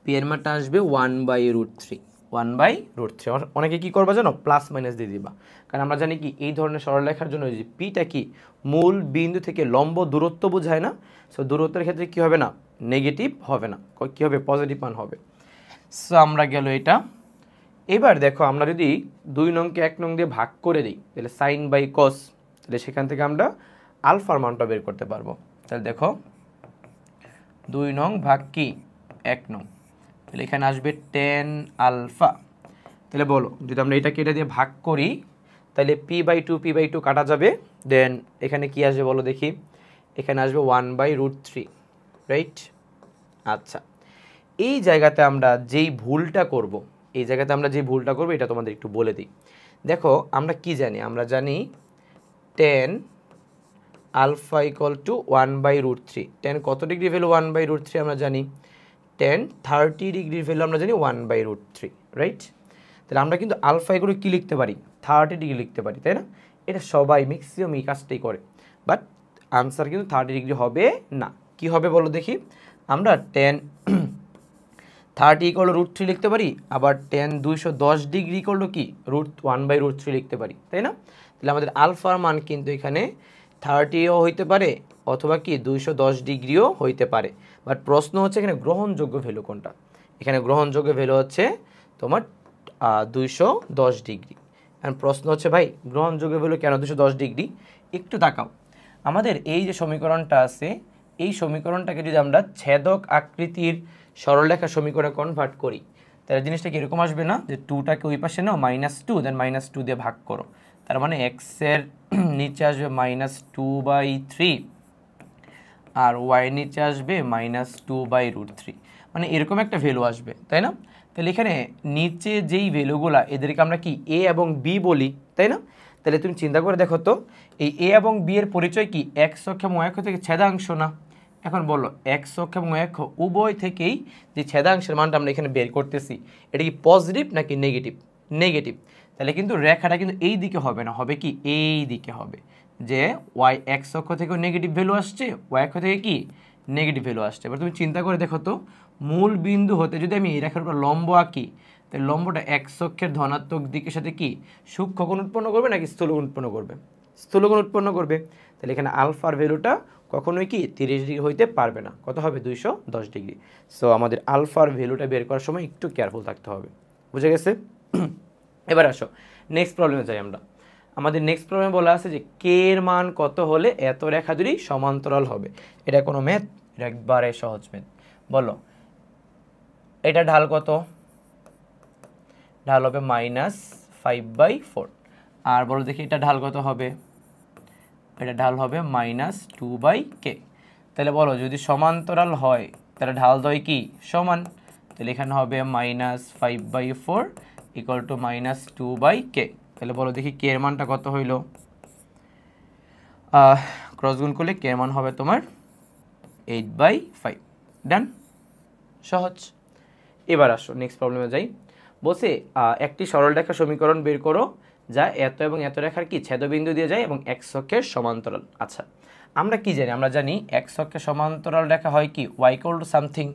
পি এর মানটা আসবে 1/√3, 1/√3। অনেকে কি করবা জানো, প্লাস মাইনাস দিয়ে দিবা, কারণ আমরা জানি কি এই ধরনের সরলরেখার জন্য যে পিটা কি মূল বিন্দু থেকে লম্ব দূরত্ব বোঝায় না। সো দূরত্বের ক্ষেত্রে কি হবে না, নেগেটিভ হবে না, কি হবে পজিটিভ মান হবে। সো আমরা গেল এটা। এবার দেখো আমরা যদি 2 নংকে 1 নং দিয়ে ভাগ করে দিই তাহলে সাইন বাই কস, তাহলে সেখান থেকে আমরা আলফার মানটা বের করতে পারবো। তাহলে দেখো 2 নং ভাগ কি 1 নং, তাহলে এখানে আসবে 10 আলফা। তাহলে বলো যদি আমরা এটাকে এটা দিয়ে ভাগ করি তাহলে p/2 কাটা যাবে, দেন এখানে কি আসবে বলো দেখি, এখানে আসবে 1/√3, রাইট। আচ্ছা, এই জায়গাতে আমরা যেই ভুলটা করব এটা তোমাদের একটু বলে দিই। দেখো আমরা কি জানি, আমরা জানি 10 আলফা ইকুয়াল টু 1/√3। 10 কত ডিগ্রি ভ্যালু 1/√3 আমরা জানি, 10 30 ডিগ্রির ভ্যালু আমরা জানি 1/√3, রাইট। তাহলে আমরা কিন্তু আলফা এগুলো কী লিখতে পারি, 30 ডিগ্রি লিখতে পারি, তাই না। এটা সবাই ম্যাক্সিমাম এই কাজটাই করে, বাট আনসার কিন্তু 30 ডিগ্রি হবে না। কি হবে বলো দেখি, আমরা 30 ইকুয়াল √3 লিখতে পারি, আবার 210 ডিগ্রি ইকুয়াল কি √1/√3 লিখতে পারি, তাই না। তাহলে আমাদের আলফার মান কিন্তু এখানে 30ও হইতে পারে অথবা কি 210 ডিগ্রিও হইতে পারে। বাট প্রশ্ন হচ্ছে এখানে গ্রহণযোগ্য ভ্যালু কোনটা, এখানে গ্রহণযোগ্য ভ্যালু হচ্ছে তোমার 210 ডিগ্রি। আর প্রশ্ন হচ্ছে ভাই গ্রহণযোগ্য ভ্যালু কেন 210 ডিগ্রি, একটু তাকাও। আমাদের এই যে সমীকরণটা আছে এই সমীকরণটাকে যদি আমরা ছেদক আকৃতির সরলরেখা সমীকরণে কনভার্ট করি তাহলে জিনিসটা কি এরকম আসবে না, যে 2টাকে ওই পাশে নাও -2, দেন -2 দিয়ে ভাগ করো, তার মানে x এর নিচে আসবে -2/3 আর y নিচে আসবে -2/√3, মানে এরকম একটা ভ্যালু আসবে, তাই না। তাহলে এখানে নিচে যেই ভ্যালুগুলা এদেরকে আমরা কি a এবং b বলি, তাই না। তাহলে তুমি চিন্তা করে দেখো তো এই a এবং b এর পরিচয় কি, x অক্ষ এবং y অক্ষ থেকে ছেদাংশ না, এখন বলো এক্স অক্ষ এবং y অক্ষ উভয় থেকেই যে ছেদাংশের মানটা আমরা এখানে বের করতেছি এটা কি পজিটিভ নাকি নেগেটিভ? নেগেটিভ। তাহলে কিন্তু রেখাটা কিন্তু এই দিকে হবে না, হবে কি এই দিকে হবে, যে ওয়াই এক্স অক্ষ থেকেও নেগেটিভ ভ্যালু আসছে, ওয়াই অক্ষ থেকে কি নেগেটিভ ভ্যালু আসছে। এবার তুমি চিন্তা করে দেখো তো, মূল বিন্দু হতে যদি আমি এই রেখার উপর লম্ব আঁকি, তাহলে লম্বটা এক্স অক্ষের ধনাত্মক দিকের সাথে কি সূক্ষ্মকোণ উৎপন্ন করবে নাকি স্থূলকোণ উৎপন্ন করবে? স্থূলকোণ উৎপন্ন করবে। তাহলে এখানে আলফার ভ্যালুটা কখনোই কি 30 ডিগ্রি হইতে পারবে না, কত হবে 210 ডিগ্রি। সো আমাদের আলফার ভ্যালুটা বের করার সময় একটু কেয়ারফুল থাকতে হবে, বুঝে গেছে? এবার আসো নেক্সট প্রবলেমে যাই আমরা। আমাদের নেক্সট প্রবলেমে বলা আছে যে কে এর মান কত হলে এত রেখা দুটি সমান্তরাল হবে। এটা কোনো ম্যাথ? এটা একবারে সহজ ম্যাথ। বলো এটা ঢাল কত? ঢাল হবে -5/4। আর বলো দেখি এটা ঢাল কত হবে? এটা ঢাল হবে -2/k। তাহলে বলো যদি সমান্তরাল হয় তাহলে ঢাল দয় কি সমান, তাহলে এখানে হবে -5/4 ইকুয়াল টু -2/k। তাহলে বলো দেখি কে এর মানটা কত হইল? ক্রস গুণ করলে কে এর মান হবে তোমার 8/5। ডান, সহজ। এবার আসো নেক্সট প্রবলেমে যাই। বলছে একটি সরলরেখা সমীকরণ বের করো যা এত এবং এত রেখার কি ছেদবিন্দু দিয়ে যায় এবং এক্স অক্ষের সমান্তরাল। আচ্ছা আমরা কি জানি? আমরা জানি এক্স অক্ষের সমান্তরাল রেখা হয় কি ওয়াই ইকুয়াল টু সামথিং,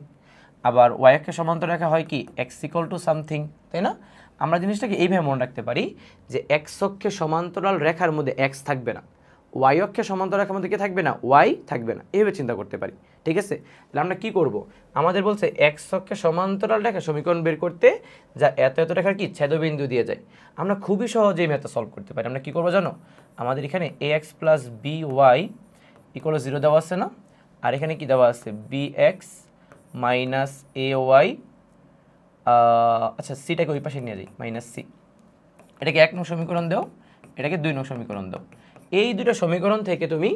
আবার ওয়াই অক্ষের সমান্তরাল রেখা হয় কি এক্স ইকুয়াল টু সামথিং, তাই না? আমরা জিনিসটাকে এইভাবে মনে রাখতে পারি যে এক্স অক্ষের সমান্তরাল রেখার মধ্যে এক্স থাকবে না, ওয়াই অক্ষের সমান্তরাল রেখার মধ্যে কি থাকবে না, ওয়াই থাকবে না, এইভাবে চিন্তা করতে পারি। ঠিক আছে, তাহলে আমরা কি করব? আমাদের বলছে এক্স অক্ষের সমান্তরাল রেখা সমীকরণ বের করতে যা এত এত রেখার কি ছেদবিন্দু দিয়ে যায়। আমরা খুবই সহজেই ম্যাথটা সলভ করতে পারি। আমরা কি করবো জানো? আমাদের এখানে A X plus B Y equal 0 দেওয়া আছে না, আর এখানে কি দেওয়া আছে B X minus A Y, আচ্ছা সিটাকে ওই পাশে নিয়ে যাই -c। এটাকে 1 নং সমীকরণ দাও, এটাকে 2 নং সমীকরণ দাও। এই দুটো সমীকরণ থেকে তুমি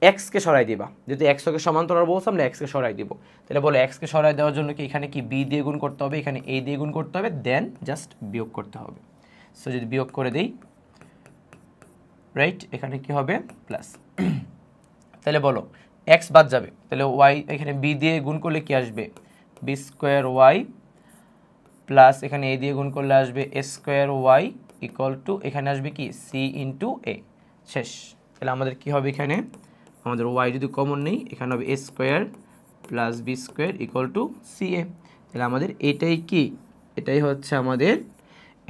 এক্সকে সরাই দিবা। যদি এক্সকে সমান্তরাল বলছো আমরা এক্সকে সরাই দিব। তাহলে বলো এক্সকে সরাই দেওয়ার জন্য কি এখানে কি বি দিয়ে গুণ করতে হবে, এখানে এ দিয়ে গুণ করতে হবে, দেন জাস্ট বিয়োগ করতে হবে। সো যদি বিয়োগ করে দেই, রাইট, এখানে কি হবে প্লাস। তাহলে বলো এক্স বাদ যাবে, তাহলে ওয়াই এখানে বি দিয়ে গুণ করলে কি আসবে বি স্কোয়ার ওয়াই, প্লাস এখানে এ দিয়ে গুণ করলে আসবে এ স্কোয়ার ওয়াই ইকুয়াল টু এখানে আসবে কি সি ইন্টু এ। শেষ। তাহলে আমাদের কি হবে এখানে, আমাদের ওয়াই যদি কমন নেই এখানে হবে A square plus B square equal to C A. তাহলে আমাদের এটাই কি, এটাই হচ্ছে আমাদের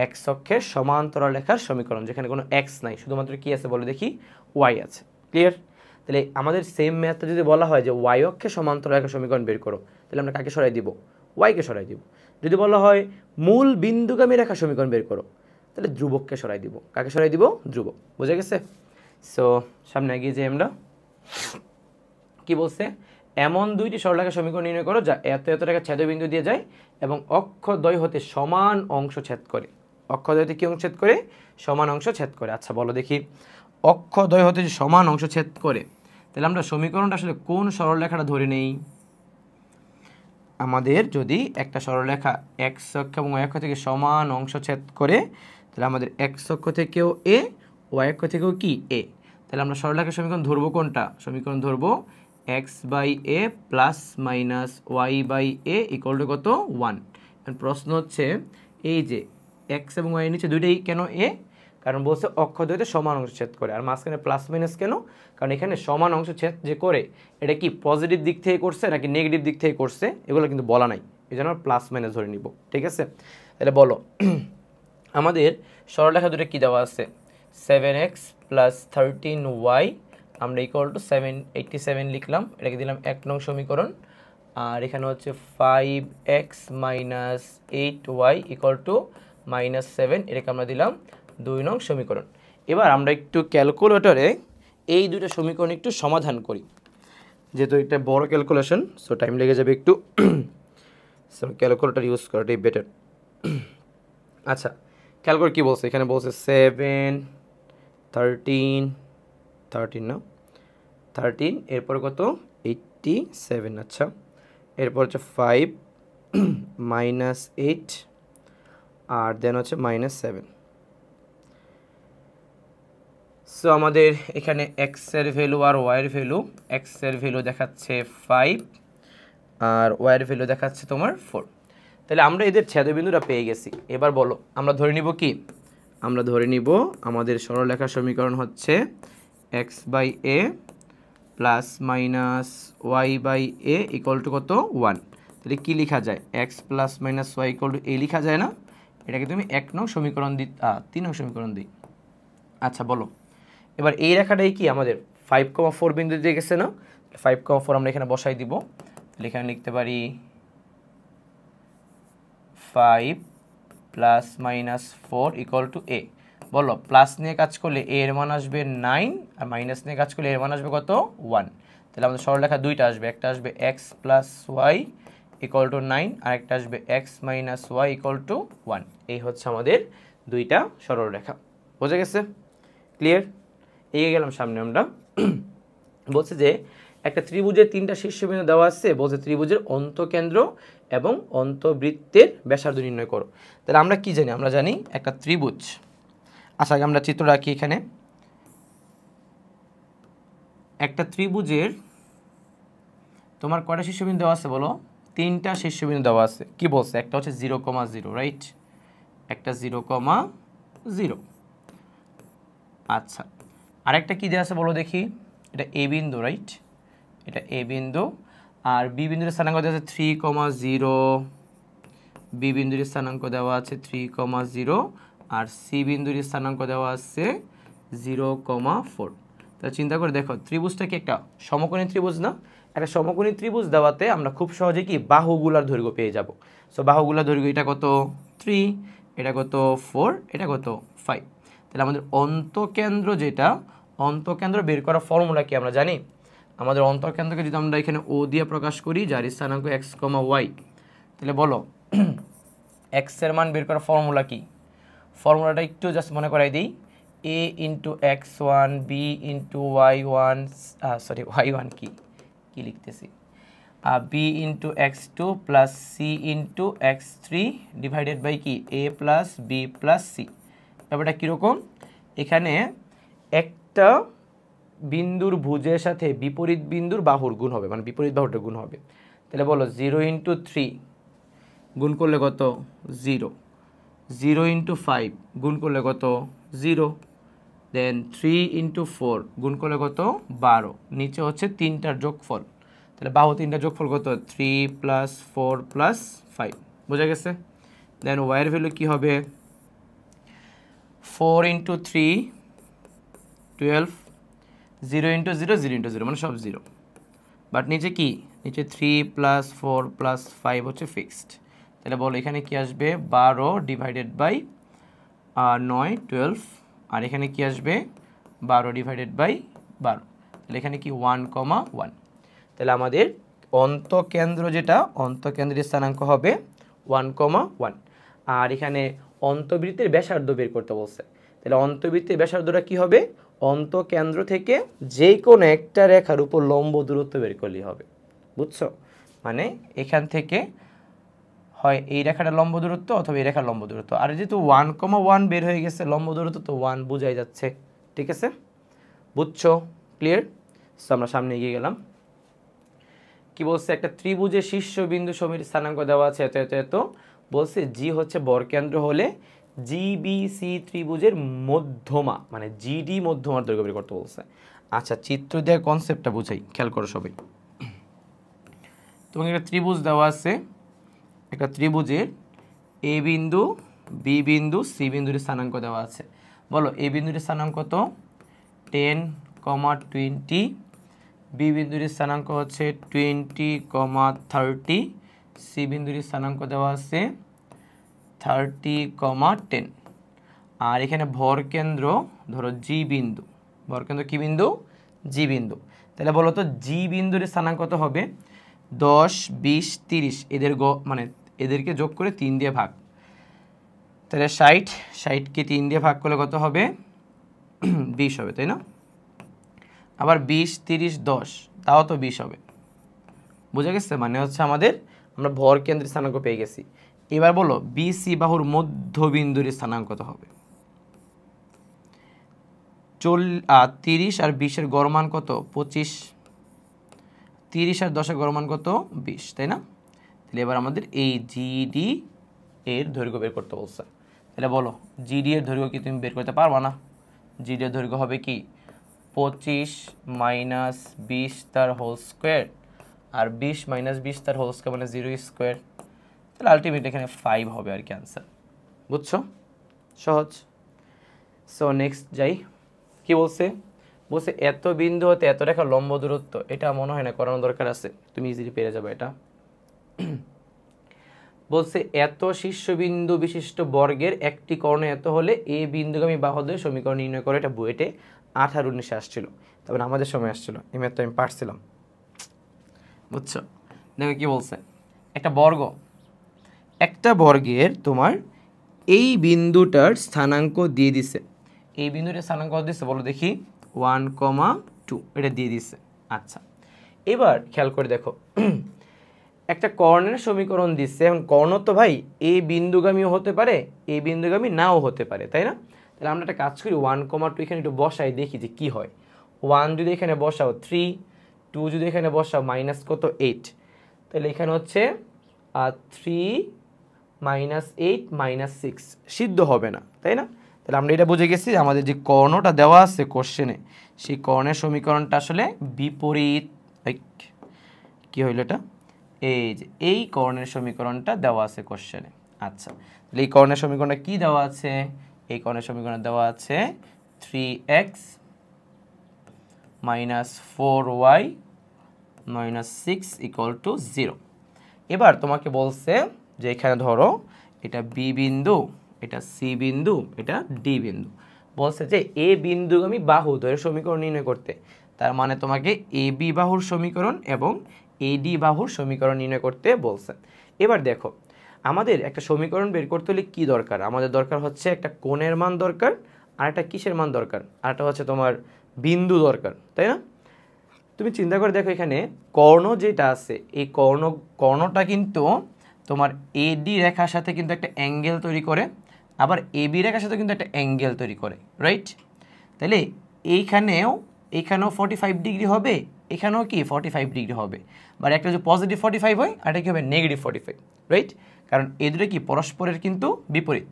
এক্স অক্ষের সমান্তরাল রেখার সমীকরণ, যেখানে কোনো এক্স নাই, শুধুমাত্র কি আছে বলে দেখি ওয়াই আছে। ক্লিয়ার? তাহলে আমাদের সেম ম্যাথটা যদি বলা হয় যে ওয়াই অক্ষের সমান্তরাল রেখার সমীকরণ বের করো, তাহলে আমরা কাকে সরাই দিব? ওয়াইকে সরাই দিব। যদি বলা হয় মূল বিন্দুগামী রেখা সমীকরণ বের করো, তাহলে ধ্রুবককে সরাই দিব। কাকে সরাই দিব? ধ্রুবক। বুঝে গেছে? সো সামনে এগিয়ে যাই আমরা। কি বলছে? এমন দুইটি সরলরেখা সমীকরণ নির্ণয় করো যা এত এত রেখা ছেদবিন্দু দিয়ে যায় এবং অক্ষদ্বয় হতে সমান অংশ ছেদ করে। অক্ষদ্বয় হতে কি অংশ ছেদ করে? সমান অংশ ছেদ করে। আচ্ছা বলো দেখি, অক্ষদ্বয় হতে যে সমান অংশ ছেদ করে, তাহলে আমরা সমীকরণটা আসলে কোন সরলরেখাটা ধরে নেই? আমাদের যদি একটা সরলরেখা এক্স অক্ষ এবং ওয়াই অক্ষ থেকে সমান অংশ ছেদ করে, তাহলে আমাদের এক্স অক্ষ থেকেও এ, ওয়াই অক্ষ থেকেও কি এ। তাহলে আমরা সরলরেখার সমীকরণ ধরবো কোনটা? সমীকরণ ধরবো X by A plus minus Y by A equal to কত 1। প্রশ্ন হচ্ছে এই যে এক্স এবং ওয়াই নিচে দুইটাই কেন এ? কারণ বলছে অক্ষদ্বয়তে সমান অংশ ছেদ করে। আর মাঝখানে প্লাস মাইনাস কেন? কারণ এখানে সমান অংশ ছেদ যে করে এটা কি পজিটিভ দিক থেকে করছে নাকি নেগেটিভ দিক থেকে করছে এগুলো কিন্তু বলা নাই, এই জন্য প্লাস মাইনাস ধরে নিব। ঠিক আছে, তাহলে বলো আমাদের সরলরেখা দুটো কী দেওয়া আছে? 7x প্লাস 13y আমরা ইকুয়াল টু 787 লিখলাম, এটাকে দিলাম 1 নং সমীকরণ। আর এখানে হচ্ছে 5x minus 8y equal to -7, এটাকে আমরা দিলাম 2 নং সমীকরণ। এবার আমরা একটু ক্যালকুলেটরে এই দুটো সমীকরণ একটু সমাধান করি, যেহেতু এটা বড় ক্যালকুলেশন, সো টাইম লেগে যাবে একটু। সো ক্যালকুলেটর ইউজ করাটাই বেটার। আচ্ছা ক্যালকুলেটর কী বলছে? এখানে বলছে 7 13 না 13, এরপর কত 87। আচ্ছা এরপর হচ্ছে 5 -8 আর দেন হচ্ছে -7। সো আমাদের এখানে এক্স এর ভ্যালু আর ওয়াই এর ভ্যালু, এক্স এর ভ্যালু দেখাচ্ছে 5 আর ওয়াই এর ভ্যালু দেখাচ্ছে তোমার 4। তাহলে আমরা এদের ছেদবিন্দুটা পেয়ে গেছি। এবার বলো আমরা ধরে নিব কি, আমরা ধরে নিব আমাদের সরলরেখা সমীকরণ হচ্ছে X by A plus minus Y by A equal to কত 1। তাহলে কী লেখা যায়, X plus minus Y equal to A লেখা যায় না? এটাকে তুমি 1 নং সমীকরণ 3 নং সমীকরণ দিই। আচ্ছা বলো এবার এই রেখাটাই কি আমাদের 5,4 বিন্দু দিয়ে গেছে না? 5,4 আমরা এখানে বসাই দিব। তাহলে এখানে লিখতে পারি 5 প্লাস মাইনাস 4 ইকুয়াল টু এ। বলো প্লাস নিয়ে কাজ করলে এ এর মান আসবে 9 আর মাইনাস নিয়ে কাজ করলে এর মান আসবে কত 1। তাহলে আমাদের সরলরেখা দুইটা আসবে, একটা আসবে X plus Y equal to 9 আর একটা আসবে X minus Y equal to 1। এই হচ্ছে আমাদের দুইটা সরলরেখা। বোঝা গেছে? ক্লিয়ার? এগিয়ে গেলাম সামনে। আমরা বলছে যে একটা ত্রিভুজের 3টা শীর্ষবিন্দু দেওয়া আছে, বলছে ত্রিভুজের অন্তঃকেন্দ্র এবং অন্তবৃত্তের ব্যাসার্ধ নির্ণয় করো। তাহলে আমরা কি জানি, আমরা জানি একটা ত্রিভুজ। আচ্ছা আগে আমরা চিত্র রাখি। এখানে একটা ত্রিভুজের তোমার কয়টা শীর্ষবিন্দু দেওয়া আছে বলো? 3টা শীর্ষবিন্দু দেওয়া আছে। কি বলছে? একটা হচ্ছে 0,0, রাইট? একটা 0,0। আচ্ছা আরেকটা কি দেওয়া আছে বলো দেখি? এটা এ বিন্দু, রাইট? এটা এ বিন্দু। আর বি বিন্দুর স্থানাঙ্ক দেওয়া আছে 3,0, বি বিন্দুর স্থানাঙ্ক দেওয়া আছে 3,0 আর সি বিন্দুর স্থানাঙ্ক দেওয়া আছে 0,4। তাহলে চিন্তা করে দেখো ত্রিভুজটা কি একটা সমকোণী ত্রিভুজ না? একটা সমকোণী ত্রিভুজ দেওয়াতে আমরা খুব সহজে কি বাহুগুলার দৈর্ঘ্য পেয়ে যাব। সো বাহুগুলার দৈর্ঘ্য এটা কত 3, এটা কত 4, এটা কত 5। তাহলে আমাদের অন্তঃকেন্দ্র যেটা, অন্তঃকেন্দ্র বের করার ফর্মুলা কি আমরা জানি? আমাদের অন্তঃকেন্দ্রকে যদি আমরা এখানে ও দিয়ে প্রকাশ করি, যার স্থানাঙ্ক এক্স কমা ওয়াই, তাহলে বলো এক্স এর মান বের করার ফর্মুলা কি? ফর্মুলাটা একটু জাস্ট মনে করাই দিই। A into X one B into Y one, sorry Y one কি লিখতেছি, B into X two plus C into X three divided by কি A plus B plus C. ব্যাপারটা কীরকম? এখানে একটা বিন্দুর ভুজের সাথে বিপরীত বিন্দুর বাহুর গুণ হবে, মানে বিপরীত বাহুটার গুণ হবে। তাহলে বলো 0 ইন্টু 3 গুণ করলে কত 0, 0 ইন্টু 5 গুণ করলে কত 0, দেন 3 ইন্টু 4 গুণ করলে কত 12, নিচে হচ্ছে 3টার যোগফল। তাহলে বাহু 3টার যোগফল কত 3 প্লাস 4 প্লাস 5। বোঝা গেছে? দেন ওয়াইয়ের ভ্যালু কী হবে 4 ইন্টু 3 12, 0 ইন্টু 0 0 ইন্টু 0 মানে সব 0, বাট নিচে কি নিচে 3 প্লাস 4 প্লাস 5 হচ্ছে ফিক্সড। তাহলে বলো এখানে কি আসবে 12 ডিভাইডেড বাই 9 12, আর এখানে কি আসবে 12 ডিভাইডেড বাই 12। তাহলে এখানে কি 1,1। তাহলে আমাদের অন্তঃকেন্দ্র যেটা, অন্তঃকেন্দ্রের স্থানাঙ্ক হবে 1,1। আর এখানে অন্তবৃত্তের ব্যাসার্ধ বের করতে বলছে। তাহলে অন্তবৃত্তের ব্যাসার্ধটা কি হবে? অন্তঃকেন্দ্র থেকে যে কোনো একটা রেখার উপর লম্ব দূরত্ব বের করলেই হবে। বুঝছো? মানে এখান থেকে হয় এই রেখাটা লম্ব দূরত্ব অথবা এই রেখার লম্ব দূরত্ব। আর যেহেতু 1,1 বের হয়ে গেছে লম্ব দূরত্ব, তো 1 বোঝাই যাচ্ছে। ঠিক আছে? বুঝছো? ক্লিয়ার? সো আমরা সামনে এগিয়ে গেলাম। কি বলছে? একটা ত্রিভুজের শীর্ষবিন্দু সমীর স্থানাঙ্ক দেওয়া আছে এত এত এত। বলছে জি হচ্ছে বরকেন্দ্র হলে জিবিসি ত্রিভুজের মধ্যমা, মানে জিডি মধ্যমার দৈর্ঘ্য বের করতে বলছে। আচ্ছা চিত্র দেওয়ার কনসেপ্টটা বুঝাই, খেয়াল করো সবাই। তোমাকে একটা ত্রিভুজ দেওয়া আছে, একটা ত্রিভুজের এ বিন্দু বি বিন্দু সি বিন্দুর স্থানাঙ্ক দেওয়া আছে। বলো এ বিন্দুর স্থানাঙ্ক কত 10, 20, বি বিন্দুর স্থানাঙ্ক হচ্ছে 20, 30, সি বিন্দুর স্থানাঙ্ক দেওয়া আছে 30, 10। আর এখানে ভরকেন্দ্র ধরো জি বিন্দু, ভরকেন্দ্র কি বিন্দু? জি বিন্দু। তাহলে বলো তো জি বিন্দুর স্থানাঙ্ক কত হবে 10, 20, 30, এদের মানে এদেরকে যোগ করে 3 দিয়ে ভাগ। তাহলে 60কে 3 দিয়ে ভাগ করলে কত হবে 20 হবে, তাই না? আবার 20, 30, 10 তাও তো 20 হবে। বুঝা গেছে? মানে হচ্ছে আমাদের আমরা ভর কেন্দ্রের স্থানাঙ্ক পেয়ে গেছি। এবার বলো বিসি বাহুর মধ্যবিন্দুর স্থানাঙ্ক কত হবে? 30 আর 20-এর গড় মান কত 25, 30 আর 10-এর গড় মান কত 20, তাই না? তাহলে এবার আমাদের এই জিডি এর দৈর্ঘ্য বের করতে বলছে। তাহলে বলো জিডি এর দৈর্ঘ্য কি তুমি বের করতে পারবা না? জিডি এর দৈর্ঘ্য হবে কি 25 মাইনাস 20 তার হোল স্কোয়ার, আর 20 মাইনাস 20 তার হোল স্কোয়ার মানে 0 স্কোয়ার। তাহলে আলটিমেট এখানে 5 হবে আর কি আনসার। বুঝছো? সহজ। সো নেক্সট যাই। কি বলছে? বলছে এত বিন্দু হতে এত রেখা লম্ব দূরত্ব। এটা মনে হয় না করানোর দরকার আছে, তুমি ইজিলি পেরে যাবে এটা। বলছে এত শীর্ষবিন্দু বিশিষ্ট বর্গের একটি কর্ণ এত হলে এ বিন্দুগামী বাহুদ্বয়ের সমীকরণ নির্ণয় করে। এটা বুয়েটে 18-19 আসছিল, তারপরে আমাদের সময় আসছিল, এই ম্যাথ তো আমি পারছিলাম। বুঝছো? দেখো কি বলছে, একটা বর্গের তোমার এই বিন্দুটার স্থানাঙ্ক দিয়ে দিছে। এই বিন্দুটার স্থানাঙ্ক কত দিচ্ছে বলো দেখি, 1,2 এটা দিয়ে দিছে। আচ্ছা, এবার খেয়াল করে দেখো, একটা কর্ণের সমীকরণ দিচ্ছে। এখন কর্ণ তো ভাই এ বিন্দুগামীও হতে পারে, এ বিন্দুগামী নাও হতে পারে, তাই না? তাহলে আমরা একটা কাজ করি, 1,2 এখানে একটু বসাই, দেখি যে কি হয়। 1 যদি এখানে বসাও 3, 2 যদি এখানে বসাও মাইনাস কত 8, তাহলে এখানে হচ্ছে 3 মাইনাস 8 মাইনাস 6, সিদ্ধ হবে না, তাই না? তাহলে আমরা এটা বুঝে গেছি যে আমাদের যে কর্ণটা দেওয়া আছে কোশ্চেনে, সেই কর্ণের সমীকরণটা আসলে বিপরীত। কি হইল এটা? এই যে এই কর্ণের সমীকরণটা দেওয়া আছে কোশ্চেনে। আচ্ছা, তাহলে এই কর্ণের সমীকরণটা কি দেওয়া আছে? এই কর্ণের সমীকরণ দেওয়া আছে 3x minus 4y minus 6 equal to 0। এবার তোমাকে বলছে যে এখানে ধরো এটা বি বিন্দু, এটা সি বিন্দু, এটা ডি বিন্দু। বলছে যে এ বিন্দুগামী বাহু দ্বয়ের সমীকরণ নির্ণয় করতে। তার মানে তোমাকে এ বি বাহুর সমীকরণ এবং এডি বাহুর সমীকরণ নির্ণয় করতে বলছে। এবার দেখো, আমাদের একটা সমীকরণ বের করতে হলে কি দরকার? আমাদের দরকার হচ্ছে একটা কোণের মান দরকার, আর একটা কিসের মান দরকার? আর একটা হচ্ছে তোমার বিন্দু দরকার, তাই না? তুমি চিন্তা করে দেখো, এখানে কর্ণ যেটা আছে, এই কর্ণটা কিন্তু তোমার এডি রেখার সাথে কিন্তু একটা অ্যাঙ্গেল তৈরি করে, আবার এবি রেখার সাথে কিন্তু একটা অ্যাঙ্গেল তৈরি করে, রাইট? তাহলে এইখানেও 45 ডিগ্রি হবে, এখানেও কি 45 ডিগ্রি হবে। বা একটা যদি পজিটিভ 45 হয়, আর এটা কি হবে নেগেটিভ 45, রাইট? কারণ এই দুটো কি পরস্পরের কিন্তু বিপরীত।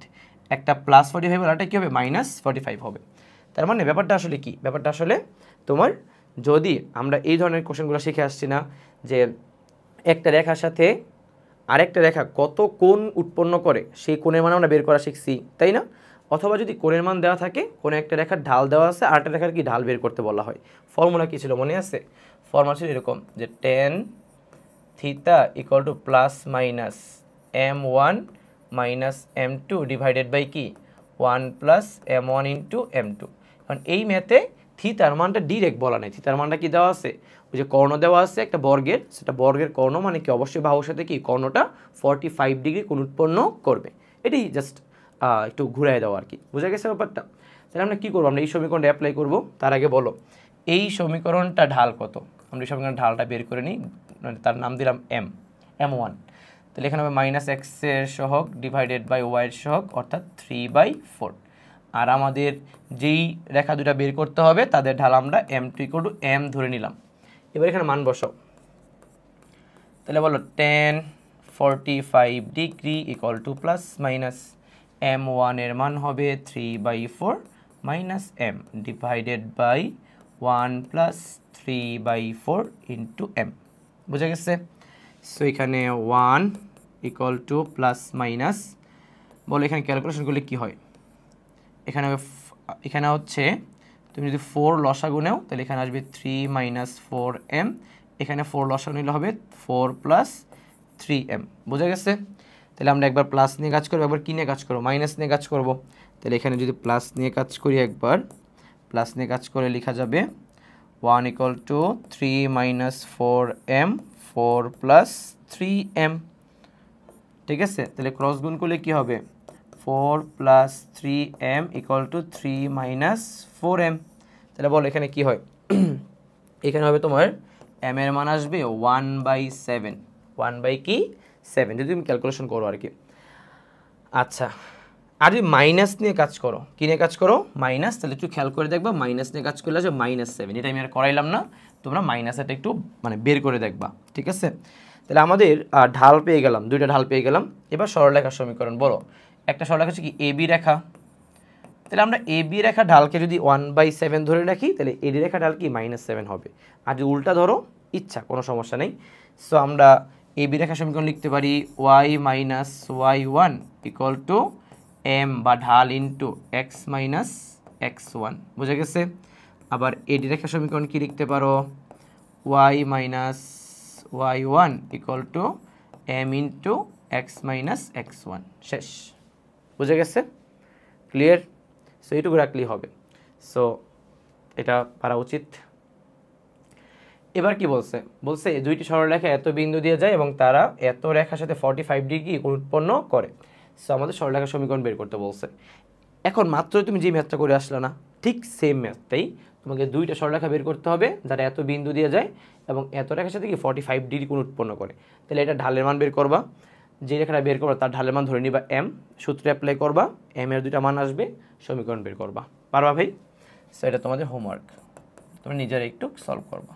একটা প্লাস 45 আর একটা কি হবে মাইনাস 45 হবে। তার মানে ব্যাপারটা আসলে কি? ব্যাপারটা আসলে তোমার, যদি আমরা এই ধরনের কোশ্চেনগুলো শিখে আসছি না, যে একটা রেখার সাথে আরেকটা রেখা কত কোণ উৎপন্ন করে, সেই কোণের মান আমরা বের করা শিখছি, তাই না? অথবা যদি কোণের মান দেওয়া থাকে, কোনো একটা রেখার ঢাল দেওয়া আছে, আরেকটা রেখার কি ঢাল বের করতে বলা হয়। ফর্মুলা কি ছিল মনে আছে? ফর্মুলা ছিল এরকম, যে tan theta equal to plus minus m1 minus m2 divided by কি 1 প্লাস m1 ইন্টু m2। কারণ এই ম্যাথে থিতার মানটা ডিরেক্ট বলা নেই, থিতার মানটা কি দেওয়া আছে? ওই যে কর্ণ দেওয়া আছে একটা বর্গের, সেটা বর্গের কর্ণ মানে কি অবশ্যই বাহুর সাথে কি কর্ণটা 45 ডিগ্রি কোণ উৎপন্ন করবে। এটি জাস্ট একটু ঘুরাই দেওয়া আর কি। বুঝা গেছে ব্যাপারটা? তাহলে আমরা কী করবো? আমরা এই সমীকরণটা অ্যাপ্লাই করব। তার আগে বলো এই সমীকরণটা ঢাল কত? আমরা এই সমীকরণের ঢালটা বের করে নিই, তার নাম দিলাম m1। তাহলে এখানে হবে মাইনাস এক্সের সহগ ডিভাইডেড বাই ওয়াইয়ের সহগ, অর্থাৎ 3/4। আর আমাদের যেই রেখা দুটা বের করতে হবে তাদের ঢাল আমরা m2 = m ধরে নিলাম। এবার এখানে মান বসাও। তাহলে বলো tan 45 degree equal to plus minus m1 এর মান হবে 3/4 minus m divided by 1 plus 3/4 into m। বুঝা গেছে? সো এখানে 1 ইকুয়াল টু প্লাস মাইনাস, বলো এখানে ক্যালকুলেশন করলে কী হয়? এখানে হচ্ছে তুমি যদি 4 লসাগু নাও, তাহলে এখানে আসবে 3 মাইনাস 4m, এখানে 4 লসাগু নিলে হবে 4 প্লাস 3m। বোঝা গেছে? তাহলে আমরা একবার প্লাস নিয়ে কাজ করবো, একবার কী নিয়ে কাজ করবো? মাইনাস নিয়ে কাজ করবো। তাহলে এখানে যদি প্লাস নিয়ে কাজ করি, একবার প্লাস নিয়ে কাজ করে লেখা যাবে 1 equal two 3 minus 4m 4 plus 3m। ঠিক আছে? তাহলে ক্রস গুণ করলে কী হবে? 4 plus 3m equal to 3 minus 4m। তাহলে বলো এখানে কি হয়? এখানে হবে তোমার m এর মান আসবে 1/7, 1/7 যদি তুমি ক্যালকুলেশন করো আর কি। আচ্ছা, আর যদি মাইনাস নিয়ে কাজ করো, কী নিয়ে কাজ করো? মাইনাস, তাহলে একটু খেয়াল করে দেখবা মাইনাস নিয়ে কাজ করলে আছে -7। এটা আমি আর করাইলাম না, তোমরা মাইনাসটা একটু মানে বের করে দেখবা, ঠিক আছে? তাহলে আমাদের ঢাল পেয়ে গেলাম, দুইটা ঢাল পেয়ে গেলাম। এবার সরলরেখার সমীকরণ বলো। একটা সরলরেখা হচ্ছে কি এবি রেখা, তাহলে আমরা এবি রেখা ঢালকে যদি 1/7 ধরে রাখি, তাহলে এডি রেখা ঢাল কি -7 হবে। আর যদি উল্টা ধরো, ইচ্ছা, কোনো সমস্যা নেই। সো আমরা এবি রেখা সমীকরণ লিখতে পারি y - y1 = m বা ঢাল ইন্টু x - x1, বুঝা গেছে? আবার এডি রেখা সমীকরণ কি লিখতে পারো? y - y1 = m into x - x1, শেষ। বুঝা গেছে? ক্লিয়ার? সো এইটুকু রাখলেই হবে। সো এটা পারা উচিত। এবার কি বলছে? বলছে দুইটি সরলরেখা এত বিন্দু দিয়ে যায় এবং তারা এত রেখার সাথে 45 ডিগ্রি কোণ উৎপন্ন করে। সো আমাদের সরলরেখার সমীকরণ বের করতে বলছে। এখন মাত্র তুমি যে ম্যাথটা করে আসলে না, ঠিক সেম ম্যাথটাই তোমাকে দুইটা সরলরেখা বের করতে হবে যারা এত বিন্দু দিয়ে যায় এবং এত রেখার সাথে কি 45 ডিগ্রি কোণ উৎপন্ন করে। তাহলে এটা ঢালের মান বের করবা, যে রেখাটা বের করবা তার ঢালের মান ধরে নিবা m, সূত্রে অ্যাপ্লাই করবা, m এর দুইটা মান আসবে, সমীকরণ বের করবা। পারবা ভাই? সো এটা তোমাদের হোমওয়ার্ক, তোমরা নিজেরা একটু সলভ করবা।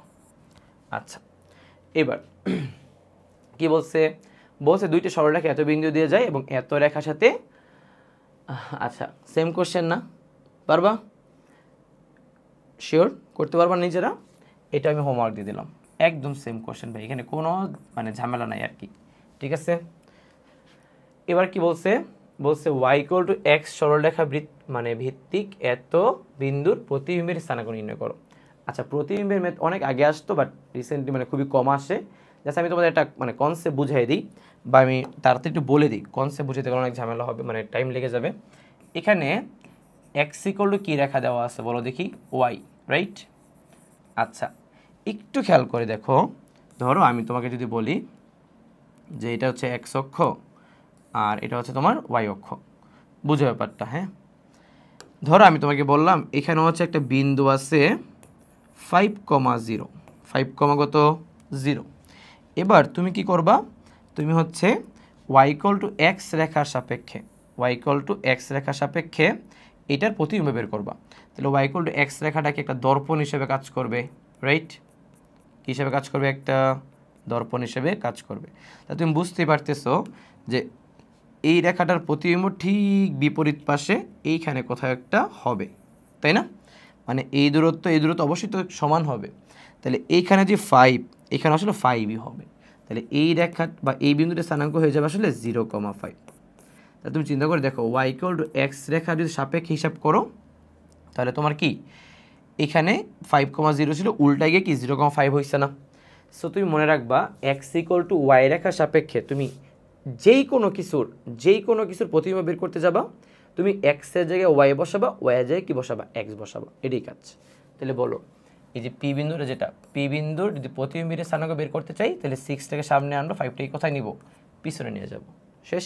আচ্ছা, এবার কি বলছে? বলছে দুইটি সরলরেখা এত বিন্দু দিয়ে যায় এবং এত রেখার সাথে, আচ্ছা সেম কোশ্চেন না? পারবা? শিওর করতে পারবা নিজেরা? এটা আমি হোমওয়ার্ক দিয়ে দিলাম, একদম সেম কোশ্চেন ভাই, এখানে কোনো মানে ঝামেলা নাই আর কি, ঠিক আছে? এবার কি বলছে? বলছে y = x সরলরেখা মানে ভিত্তিক এত বিন্দুর প্রতিবিম্বের স্থানাঙ্ক নির্ণয় করো। আচ্ছা, প্রতিবিম্বের ম্যাথ অনেক আগে আসতো, বাট রিসেন্টলি মানে খুবই কম আসে। জাস্ট আমি তোমাদের একটা মানে কনসেপ্ট বুঝাই দিই, বা আমি তাড়াতাড়ি একটু বলে দিই। কনসেপ্ট বুঝাতে গেলে অনেক ঝামেলা হবে, মানে টাইম লেগে যাবে। এখানে x = কী রেখা দেওয়া আছে বলো দেখি? y, right? আচ্ছা, একটু খেয়াল করে দেখো, ধরো আমি তোমাকে যদি বলি যে এটা হচ্ছে x অক্ষ আর এটা হচ্ছে তোমার y অক্ষ, বুঝো ব্যাপারটা? হ্যাঁ, ধরো আমি তোমাকে বললাম এখানে হচ্ছে একটা বিন্দু আছে 5,0, 5,0। এবার তুমি কি করবা? তুমি হচ্ছে y = x রেখার সাপেক্ষে, y = x রেখার সাপেক্ষে এটার প্রতিবিম্ব বের করবা। তাহলে y = x রেখাটাকে একটা দর্পণ হিসেবে কাজ করবে, রাইট? কী হিসেবে কাজ করবে? একটা দর্পণ হিসেবে কাজ করবে। তা তুমি বুঝতেই পারতেছো যে এই রেখাটার প্রতিবিম্ব ঠিক বিপরীত পাশে এইখানে কোথাও একটা হবে, তাই না? মানে এই দূরত্ব অবশ্যই তো সমান হবে। তাহলে এইখানে যে 5, এখানে আসলে 5ই হবে। তাহলে এই রেখা বা এই বিন্দুটা স্থানাঙ্ক হয়ে যাবে আসলে 0,5। তাহলে তুমি চিন্তা করে দেখো y = x রেখা যদি সাপেক্ষে হিসাব করো, তাহলে তোমার কি এখানে 5,0 ছিল, উল্টায় গিয়ে কি 0,5 হয়েছে না? সো তুমি মনে রাখবা x = y রেখার সাপেক্ষে তুমি যেই কোনো কিছুর প্রতিবিম্ব বের করতে যাবা, তুমি x এর জায়গায় y বসাবা, y এর জায়গায় কি বসাবা? x বসাবা, এটাই কাজ। তাহলে বলো এই যে পি বিন্দুর, যেটা পি বিন্দুর যদি প্রতিবিম্বের স্থানাঙ্ক বের করতে চাই, তাহলে 6টাকে সামনে আনবো, 5টাকে কোথায় নিব? পিছনে নিয়ে যাব, শেষ।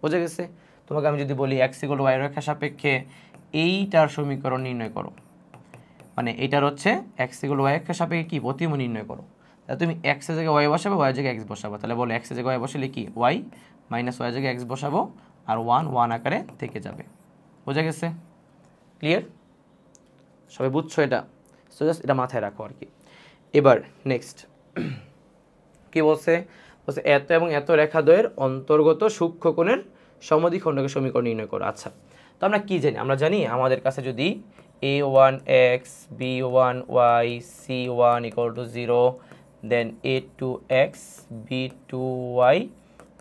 বোঝা গেছে? তোমাকে আমি যদি বলি x = y রেখার সাপেক্ষে এইটার সমীকরণ নির্ণয় করো, মানে এইটার হচ্ছে x = y রেখার সাপেক্ষে কি প্রতিবিম্ব নির্ণয় করো, তাহলে তুমি x এর জায়গায় y বসাবো, y এর জায়গায় x বসাবো। তাহলে বলো x এর জায়গায় y বসালে কি y, মাইনাস y এর জায়গায় x বসাবো, আর 1 আকারে থেকে যাবে। বোঝা গেছে? ক্লিয়ার? সবাই বুঝছো এটা? সো জাস্ট এটা মাথায় রাখো আর কি। এবার নেক্সট কি বলছে? বলছে এত এবং এত রেখাদ্বয়ের অন্তর্গত সূক্ষ্মকোণের সমদ্বিখণ্ডকের সমীকরণ নির্ণয় করো। আচ্ছা, তো আমরা কি জানি? আমরা জানি আমাদের কাছে যদি a1x b1y c1 = 0, দেন a2x b2y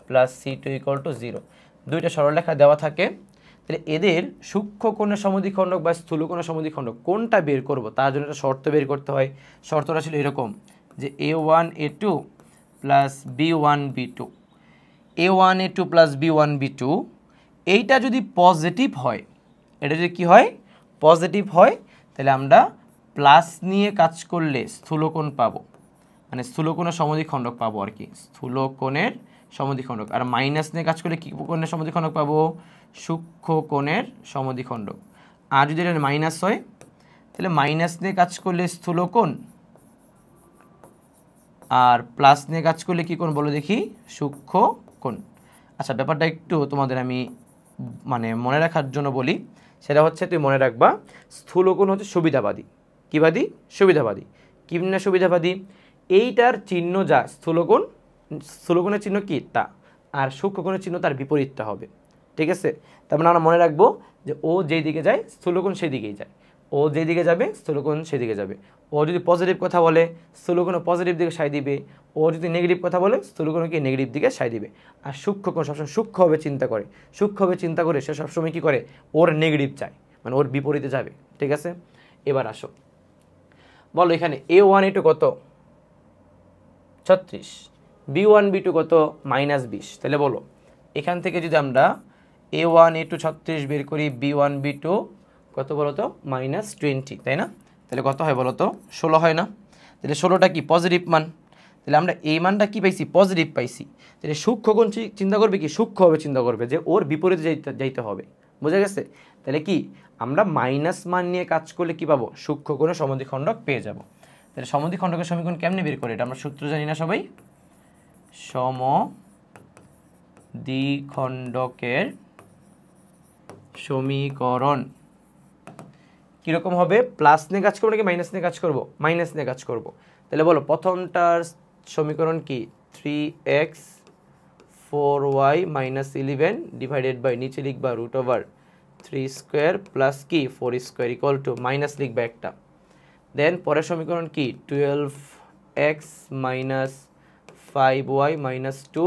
প্লাস c2 = 0, দুইটা সরলরেখা দেওয়া থাকে, তাহলে এদের সূক্ষ্মকোণের সমদ্বিখণ্ডক বা স্থূলকোণের সমদ্বিখণ্ডক কোনটা বের করব, তার জন্য একটা শর্ত বের করতে হয়। শর্তটা ছিল এরকম যে a1 a2 plus b1 b2, a1 a2 plus b1 b2, এইটা যদি পজিটিভ হয়, এটা যদি কি হয়? পজিটিভ হয়, তাহলে আমরা প্লাস নিয়ে কাজ করলে স্থূলকোণ পাবো, মানে স্থূলকোণের সমদ্বিখণ্ডক পাবো আর কি, স্থূলকোণের সমদ্বিখণ্ডক। আর মাইনাস নিয়ে কাজ করলে কি কোণের সমদ্বিখণ্ডক পাবো? সূক্ষ্মকোণের সমদ্বিখণ্ডক। আর যদি এটা মাইনাস হয়, তাহলে মাইনাস নিয়ে কাজ করলে স্থূলকোণ, আর প্লাস নিয়ে কাজ করলে কি কোণ বলো দেখি? সূক্ষ্মকোণ। আচ্ছা, ব্যাপারটা একটু তোমাদের আমি মানে মনে রাখার জন্য বলি, সেটা হচ্ছে তুমি মনে রাখবা স্থূলকোণ হচ্ছে সুবিধাবাদী। কী বাদী? সুবিধাবাদী। কি না সুবিধাবাদী? এইটার চিহ্ন যা স্থূলকোণ, স্থূলকোণের চিহ্ন কি তা, আর সূক্ষ্মকোণের চিহ্ন তার বিপরীতটা হবে। ঠিক আছে? তার মানে আমরা মনে রাখবো যে ও যেই দিকে যায় স্থূলকোণ সেই দিকেই যায়, ও যেই দিকে যাবে স্থূলকোণ সেই দিকে যাবে। ও যদি পজিটিভ কথা বলে স্থূলকোণ পজিটিভ দিকে সায় দিবে, ও যদি নেগেটিভ কথা বলে স্থূলকোণকে নেগেটিভ দিকে সায় দিবে। আর সূক্ষ্মকোণ সবসময় সূক্ষ্মভাবে চিন্তা করে, সূক্ষ্মভাবে চিন্তা করে সে সবসময় কী করে, ওর নেগেটিভ চায়, মানে ওর বিপরীতে যাবে। ঠিক আছে? এবার আসো, বলো এখানে A1A2 কত? 36। B1B2 কত? -20। তাহলে বলো এখান থেকে যদি আমরা A1A2 36 বের করি, B1B2 কত বলো তো? -20, তাই না? তাহলে কত হয় বলো তো? 16 হয় না? তাহলে 16টা কি পজিটিভ মান, তাহলে আমরা এই মানটা কি পাইছি? পজিটিভ পাইছি। তাহলে সূক্ষ্মকোণ চিন্তা করবে কি? সূক্ষ্মভাবে চিন্তা করবে যে ওর বিপরীতে যাইতে হবে। বোঝা গেছে? তাহলে কি আমরা মাইনাস মান নিয়ে কাজ করলে কি পাবো? সূক্ষ্মকোণের সমদ্বিখণ্ডক পেয়ে যাব। তাহলে সমদ্বিখণ্ডকের সমীকরণ কেমনে বের করে? এটা আমরা সূত্র জানি না সবাই। সমদ্বিখণ্ডকের সমীকরণ কীরকম হবে? প্লাস নিয়ে কাজ করবো নাকি মাইনাস নিয়ে কাজ করবো? মাইনাস নিয়ে কাজ করবো। তাহলে বলো প্রথমটার সমীকরণ কি? 3x 4y - 11 ডিভাইডেড বাই, নিচে লিখবা √3² প্লাস কি 4² ইকুয়াল টু মাইনাস লিখবা একটা। দেন পরের সমীকরণ কি? 12x - 5y - 2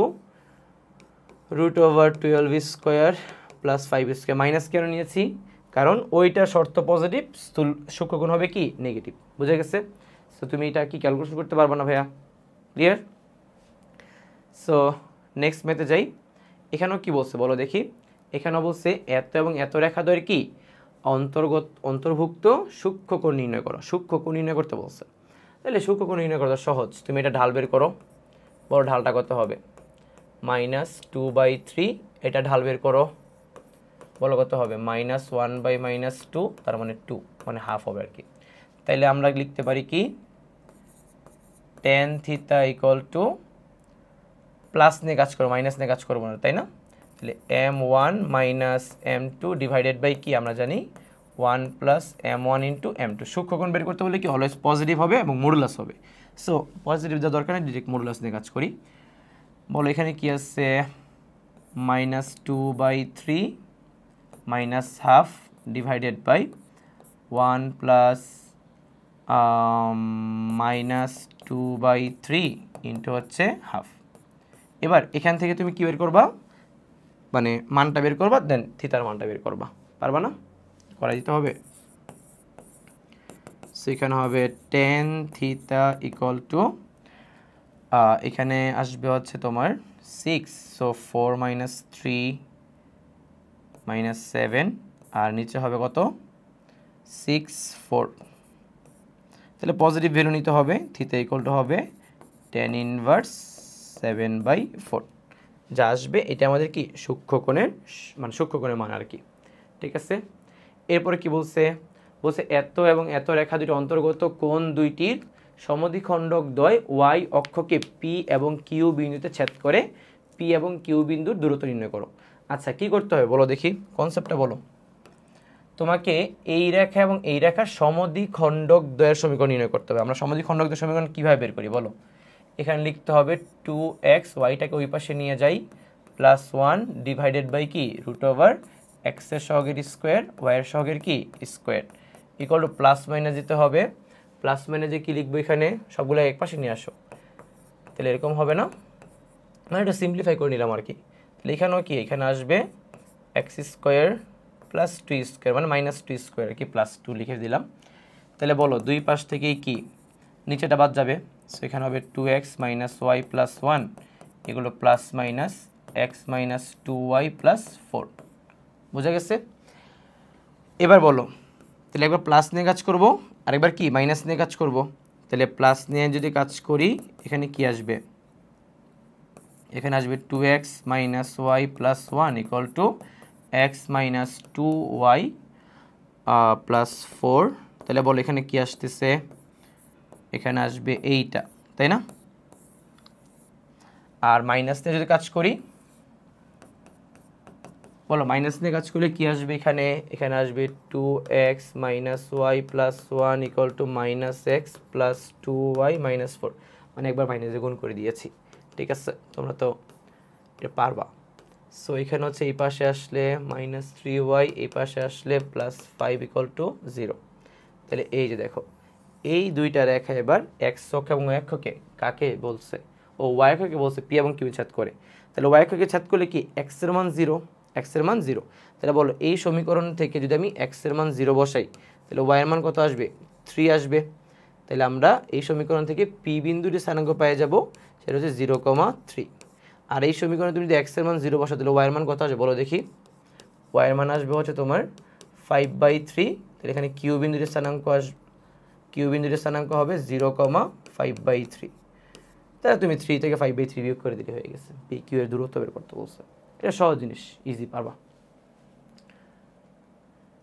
√12² প্লাস 5² মাইনাস কেন নিয়েছি? কারণ ওইটা শর্ত পজিটিভ, সূক্ষ্মকোণ হবে কি? নেগেটিভ। বুঝা গেছে? সো তুমি এটা কি ক্যালকুলেশন করতে পারবে না ভাইয়া? ক্লিয়ার? সো নেক্সট ম্যাথে যাই। এখানেও কি বলছে বলো দেখি। এখানেও বলছে এত এবং এত রেখাদ্বয়ের কি অন্তর্ভুক্ত সূক্ষ্মকোণ নির্ণয় করো। সূক্ষ্মকোণ নির্ণয় করতে বলছে। তাহলে সূক্ষ্মকোণ নির্ণয় করা সহজ। তুমি এটা ঢাল বের করো। বড় ঢালটা কত হবে? -2/3। এটা ঢাল বের করো, বলো কত হবে? -1/-2, তার মানে 2, মানে হাফ হবে আর কি। তাইলে আমরা লিখতে পারি কি? tan θ = প্লাস নিয়ে কাজ করবো, মাইনাস নিয়ে কাজ করবো না, তাই না? তাহলে m1 - m2 ডিভাইডেড বাই কি আমরা জানি 1 + m1 × m2। সূক্ষ্মকোণ বের করতে বলে কি অলওয়েজ পজিটিভ হবে এবং মডুলাস হবে। সো পজিটিভ দেওয়ার দরকার নেই, ডিরেক্ট মডুলাস নিয়ে কাজ করি। বলো এখানে কি আছে? -2/3 -½ ডিভাইডেড বাই 1 + -2/3 ইন্টু হচ্ছে হাফ। এবার এখান থেকে তুমি কি বের করবা? মানে মানটা বের করবা, দেন থিতার মানটা বের করবা। পারবা না? করা যেতে হবে। সেখানে হবে tan θ = এখানে আসবে হচ্ছে তোমার 6, সো 4 - 3 - 7, আর নিচে হবে কত? 6 4। তাহলে পজিটিভ ভ্যালু নিতে হবে। θ = হবে tan 1/7/4 যা আসবে। এটা আমাদের কি সূক্ষ্মকোণের মানে সূক্ষ্মকোণের মান আর কি। ঠিক আছে? এরপরে কি বলছে? বলছে এত এবং এত রেখা দুটি অন্তর্গত কোণ দুইটির সমদ্বিখণ্ডক দ্বয় y অক্ষকে P এবং Q বিন্দুতে ছেদ করে P এবং Q বিন্দুর দূরত্ব নির্ণয় করো। আচ্ছা কি করতে হবে বলো দেখি, কনসেপ্টটা বলো। তোমাকে এই রেখা এবং এই রেখার সমদ্বিখণ্ডক দ্বয়ের সমীকরণ নির্ণয় করতে হবে। আমরা সমদ্বিখণ্ডক দ্বয়ের সমীকরণ কীভাবে বের করি বলো? এখানে লিখতে হবে 2x, ওয়াইটাকে ওই পাশে নিয়ে যাই, +1 ডিভাইডেড বাই কি √x এর সহগের স্কোয়ার, y এর সহগের কি square, equal to plus minus দিতে হবে। প্লাস মাইনাসে কি লিখবো? এখানে সবগুলো এক পাশে নিয়ে আসো। তাহলে এরকম হবে না? মানে এটা সিম্পলিফাই করে নিলাম আর কি। তাহলে এখানেও কি? এখানে আসবে x² + 2² মানে -2² আর কি, +2 লিখে দিলাম। তাহলে বলো দুই পাশ থেকেই কি নিচেটা বাদ যাবে। সো এখানে হবে 2x - y + 1, এগুলো প্লাস মাইনাস x - 2y + 4। বোঝা গেছে? এবার বলো তাহলে একবার প্লাস নিয়ে কাজ করব, আরেকবার কি মাইনাস নিয়ে কাজ করব। তাহলে প্লাস নিয়ে যদি কাজ করি এখানে কি আসবে? এখানে আসবে 2x - y + 1 equal two x - 2y + 4। তাহলে বলো এখানে কি আসতেছে? এখানে আসবে এইটা, তাই না? আর মাইনাস দিয়ে যদি কাজ করি বলো মাইনাস নিয়ে কাজ করলে কি আসবে এখানে? এখানে আসবে 2x minus Y plus 1 equal to minus X plus 2y minus 4, মানে একবার মাইনাসে গুণ করে দিয়েছি। ঠিক আছে, তোমরা তো এটা পারবা। সো এখানে হচ্ছে এই পাশে আসলে মাইনাস 3y, এই পাশে আসলে প্লাস 5 ইকুয়াল টু 0। তাহলে এই যে দেখো এই দুইটা রেখা এবার এক্স অক্ষ এবং অক্ষকে কাকে বলছে? ও ওয়াই অক্ষকে বলছে পি এবং কিউ ছাদ করে। তাহলে ওয়াই অক্ষকে ছাদ করলে কি এক্স এর মান 0, এক্স এর মান 0। তাহলে বলো এই সমীকরণ থেকে যদি আমি এক্স এর মান 0 বসাই তাহলে ওয়াই এর মান কত আসবে? 3 আসবে। তাহলে আমরা এই সমীকরণ থেকে পি বিন্দুটি স্থানাঙ্ক পেয়ে যাব, সেটা হচ্ছে 0,3। আর এই সমীকরণে তুমি যদি এক্স এর মান 0 বসাও তাহলে ওয়াই এর মান কত আসবে বলো দেখি? ওয়াই এর মান আসবে হচ্ছে তোমার 5/3। তাহলে এখানে কিউ বিন্দুটির স্থানাঙ্ক কিউ বিন্দুটির স্থানাঙ্ক হবে 0,5/3। তাহলে তুমি 3 থেকে 5/3 বিয়োগ করে দিলে হয়ে গেছে। পি কিউ এর দূরত্ব বের করতে বলছে। এটা সহজ জিনিস, ইজি, পারবা।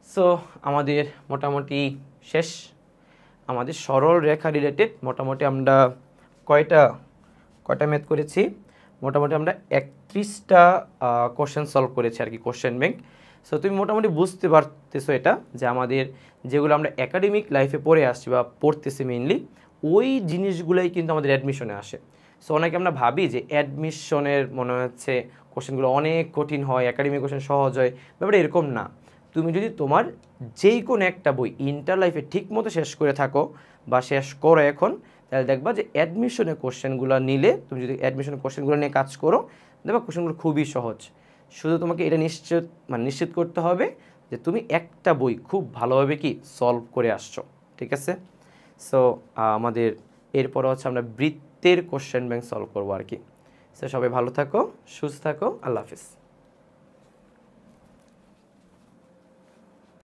সো আমাদের মোটামুটি শেষ। আমাদের সরল রেখা রিলেটেড মোটামুটি আমরা কয়টা ম্যাথ করেছি? মোটামুটি আমরা 31টা কোশ্চেন সলভ করেছি আর কি, কোশ্চেন ব্যাংক। সো তুমি মোটামুটি বুঝতে পারতেছো এটা যে আমাদের যেগুলো আমরা একাডেমিক লাইফে পড়ে আসছি বা পড়তেছি মেইনলি, ওই জিনিসগুলোই কিন্তু আমাদের অ্যাডমিশনে আসে। সো অনেকে আমরা ভাবি যে অ্যাডমিশনের মনে হচ্ছে কোশ্চেনগুলো অনেক কঠিন হয়, একাডেমিক কোশ্চেন সহজ হয়, ব্যাপারটা এরকম না। তুমি যদি তোমার যেই কোনো একটা বই ইন্টার লাইফে ঠিক মতো শেষ করে থাকো বা শেষ করো এখন, তাহলে দেখবা যে অ্যাডমিশনের কোশ্চেনগুলো নিলে, তুমি যদি অ্যাডমিশনের কোশ্চেনগুলো নিয়ে কাজ করো দেখবা কোশ্চেনগুলো খুবই সহজ। শুধু তোমাকে এটা নিশ্চিত করতে হবে যে তুমি একটা বই খুব ভালোভাবে কি সলভ করে আসছো। ঠিক আছে, সো আমাদের এরপর হচ্ছে আমরা বৃত্তের কোশ্চেন ব্যাংক সলভ করবো আর কি। সো সবাই ভালো থাকো, সুস্থ থাকো, আল্লাহ হাফিজ।